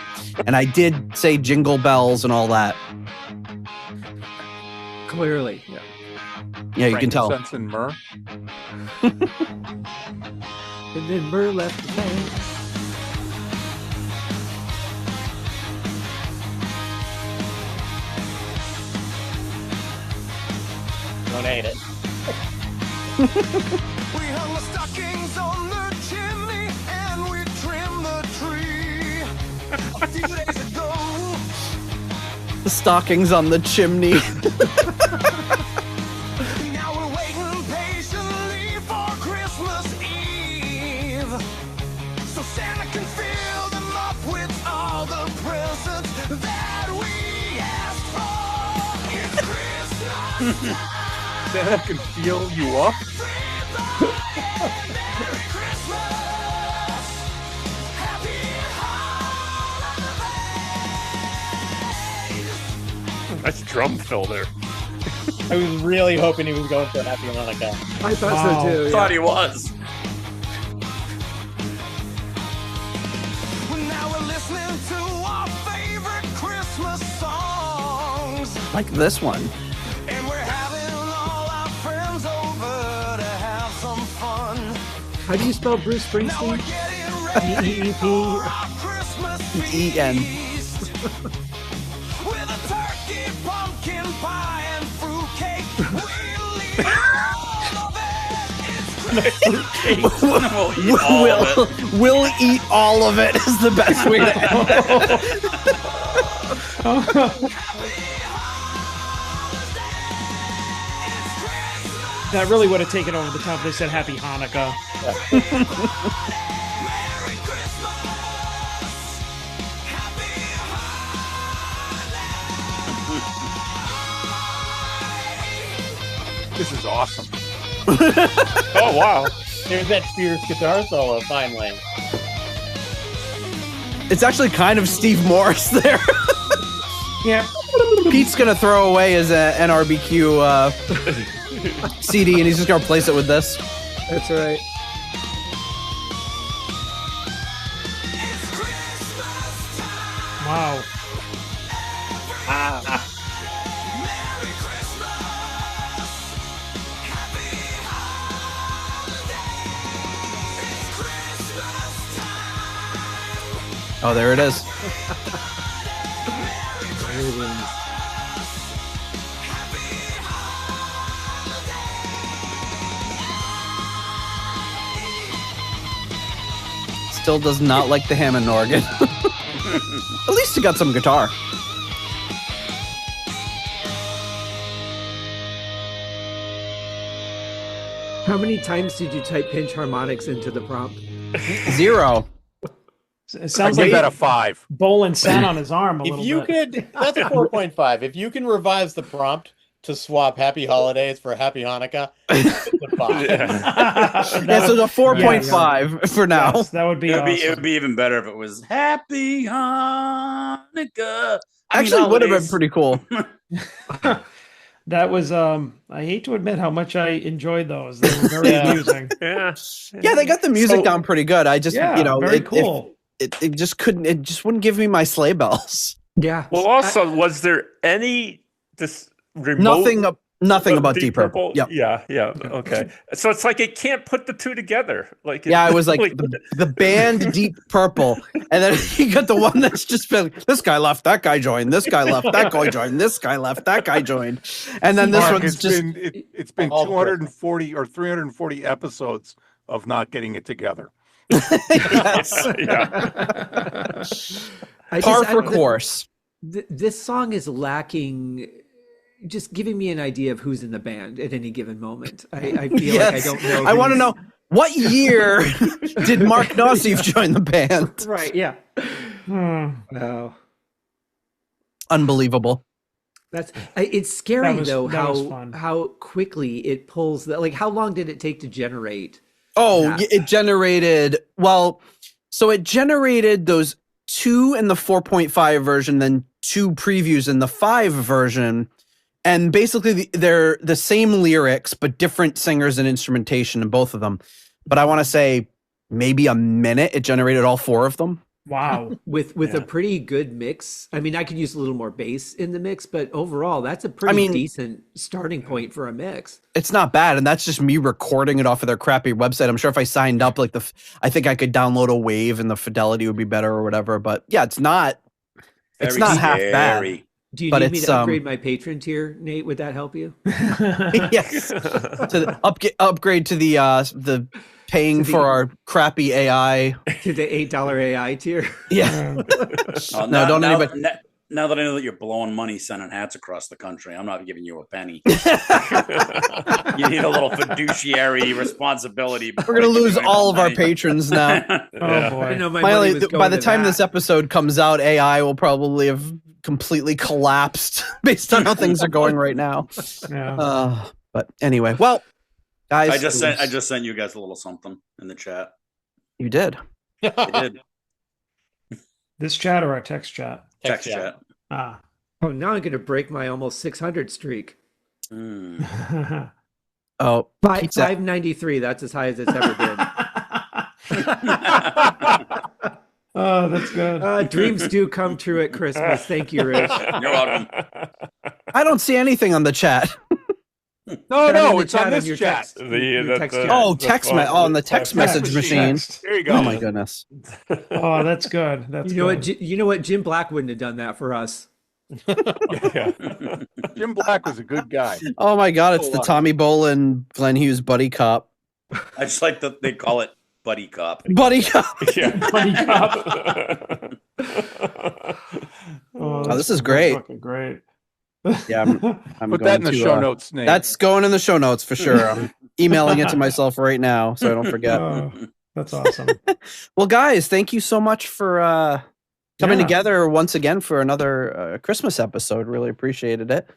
And I did say jingle bells and all that. Clearly. Yeah, you can tell. Frankincense and myrrh. And then Myrrh left the band. Don't hate it. We hung the stockings on the chimney and we trimmed the tree. A few days ago, The stockings on the chimney. now we're waiting patiently for Christmas Eve. So Santa can fill them up with all the presents that we asked for. It's Christmas. Santa can feel you up. Nice drum fill there. I was really hoping he was going for Happy Hanukkah. I thought so too. Thought he was. Now we're listening to our favorite Christmas songs. Like this one. And we're having all our friends over to have some fun. How do you spell Bruce Springsteen? E-E-E-P. E-N. With a turkey, pumpkin pie, and fruitcake. We'll eat all of it is the best way to end it. That really would have taken over the top if they said Happy Hanukkah. This is awesome. Oh, wow. There's that fierce guitar solo, finally. It's actually kind of Steve Morris there. Yeah. Pete's going to throw away his NRBQ CD and he's just going to replace it with this. That's right. Wow. Oh, there it is. Still does not like the Hammond organ. At least he got some guitar. How many times did you type pinch harmonics into the prompt? 0. It sounds I like gave that a 5. Bolin sat on his arm a If little you bit. could, that's a 4.5. If you can revise the prompt to swap Happy Holidays for Happy Hanukkah, it's a 5. Yeah, so the 4.5 for now. Yes, that would be awesome. It would be even better if it was Happy Hanukkah. Actually, would have been pretty cool. That was I hate to admit how much I enjoyed those. They were very amusing. Yeah. Yeah, they got the music down pretty good. I just, very cool. It just couldn't. It just wouldn't give me my sleigh bells. Yeah. Well, also, was there any remote Nothing about Deep Purple. Yep. Yeah. Okay. So it's like it can't put the two together. Like I was like the band Deep Purple, and then you got the one that's just been this guy left, that guy joined, this guy left, that guy joined, this guy left, that guy joined, and then this Mark, one's just it's been 240 or 340 episodes of not getting it together. Yes. Par for course. This song is lacking. Just giving me an idea of who's in the band at any given moment. I feel like I don't know. I want to know what year did Mark Nossif join the band? Right. Yeah. No. Unbelievable. It's scary though that was fun. how quickly it pulls that. Like, how long did it take to generate? Oh, it generated. Well, so it generated those 2 in the 4.5 version, then 2 previews in the 5 version. And basically, they're the same lyrics, but different singers and instrumentation in both of them. But I want to say maybe a minute, it generated all 4 of them. Wow. With a pretty good mix. I mean, I could use a little more bass in the mix, but overall, that's a pretty decent starting point for a mix. It's not bad, and that's just me recording it off of their crappy website. I'm sure if I signed up, like I think I could download a WAV and the fidelity would be better or whatever. But yeah, it's not half bad. Do you need me to upgrade my patron tier, Nate? Would that help you? Yes. To upgrade to the paying for our crappy AI. To the $8 AI tier. Yeah. Now that I know that you're blowing money sending hats across the country, I'm not giving you a penny. You need a little fiduciary responsibility. We're going to lose all of our patrons now. Oh boy. Finally, by the time this episode comes out, AI will probably have completely collapsed based on how things are going right now. Yeah. But anyway, well, guys, I just sent you guys a little something in the chat. You did. I did. This chat or our text chat? Text chat. Ah. Oh, now I'm going to break my almost 600 streak. Oh, 593. That's as high as it's ever been. Oh, that's good. Dreams do come true at Christmas. Thank you, Rich. You're welcome. I don't see anything on the chat. No, it's on this chat. Text on the text message machine. There you go. Oh my goodness. Oh, that's good. That's You know what? Jim Black wouldn't have done that for us. Jim Black was a good guy. Oh my God, it's the Tommy Bolin, Glenn Hughes buddy cop. I just like that they call it buddy cop. Buddy cop. Yeah, buddy cop. Oh, this is great. Fucking great. Yeah, I'm put that in the show notes, Nate. That's going in the show notes for sure. I'm emailing it to myself right now so I don't forget. That's awesome. Well, guys, thank you so much for coming together once again for another Christmas episode. Really appreciated it.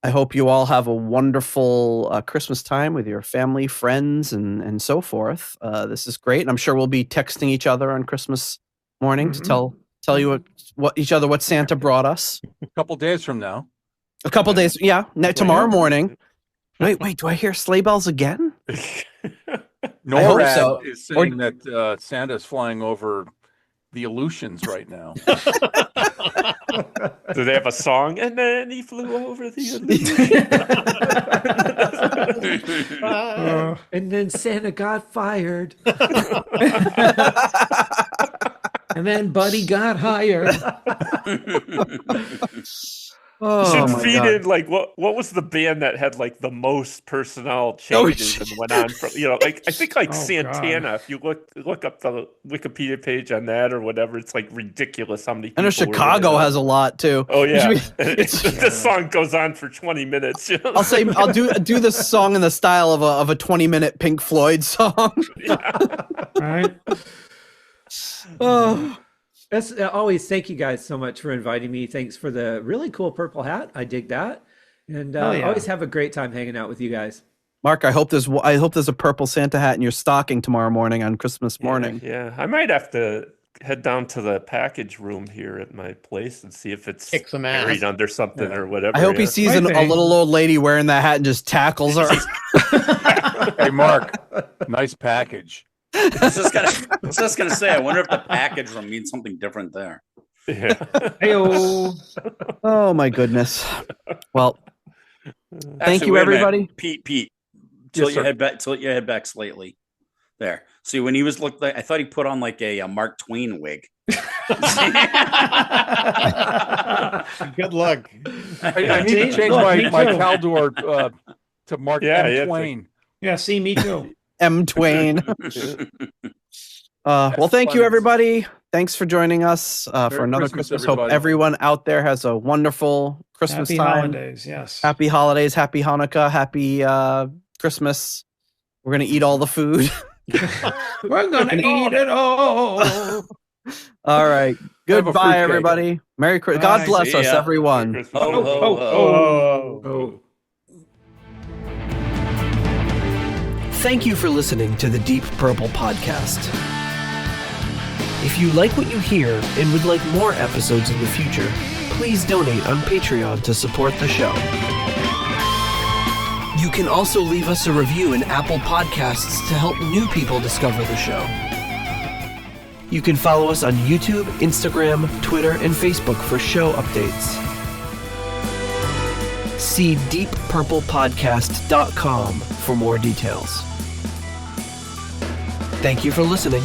I hope you all have a wonderful Christmas time with your family, friends, and so forth. This is great, and I'm sure we'll be texting each other on Christmas morning to tell you what Santa brought us. A couple days from now. A couple days, yeah. Tomorrow morning. Wait, do I hear sleigh bells again? NORAD is saying that Santa's flying over the Aleutians right now. Do they have a song? And then he flew over the Aleutians. And then Santa got fired. And then Buddy got hired. You should feed in like what was the band that had like the most personnel changes and went on from I think Santana. God. If you look up the Wikipedia page on that or whatever, it's like ridiculous how many people. I know Chicago has a lot too. Oh yeah, this song goes on for 20 minutes. I'll do this song in the style of a 20-minute Pink Floyd song. Right. Oh. That's always. Thank you guys so much for inviting me. Thanks for the really cool purple hat. I dig that, and always have a great time hanging out with you guys. Mark, I hope there's a purple Santa hat in your stocking tomorrow morning on Christmas morning. Yeah, I might have to head down to the package room here at my place and see if it's buried under something or whatever. I hope he sees a little old lady wearing that hat and just tackles her. Hey, Mark, nice package. I was just gonna say, I wonder if the package room means something different there. Yeah. Hey-o. Oh my goodness. Well, thank you, everybody. Pete, tilt your head back slightly. There. See, when he looked like, I thought he put on like a Mark Twain wig. Good luck. I need to change my Caldor to Mark Twain. Yeah, see, me too. M. Twain. Well, thank you, everybody. Thanks for joining us for another Christmas. Hope everyone out there has a wonderful Christmas time. Happy holidays, yes. Happy holidays, happy Hanukkah, happy Christmas. We're going to eat all the food. We're going to eat it all. All right. Goodbye, everybody. Merry Christmas. God bless us, everyone. Oh. Thank you for listening to the Deep Purple Podcast. If you like what you hear and would like more episodes in the future, please donate on Patreon to support the show. You can also leave us a review in Apple Podcasts to help new people discover the show. You can follow us on YouTube, Instagram, Twitter, and Facebook for show updates. See deeppurplepodcast.com for more details. Thank you for listening.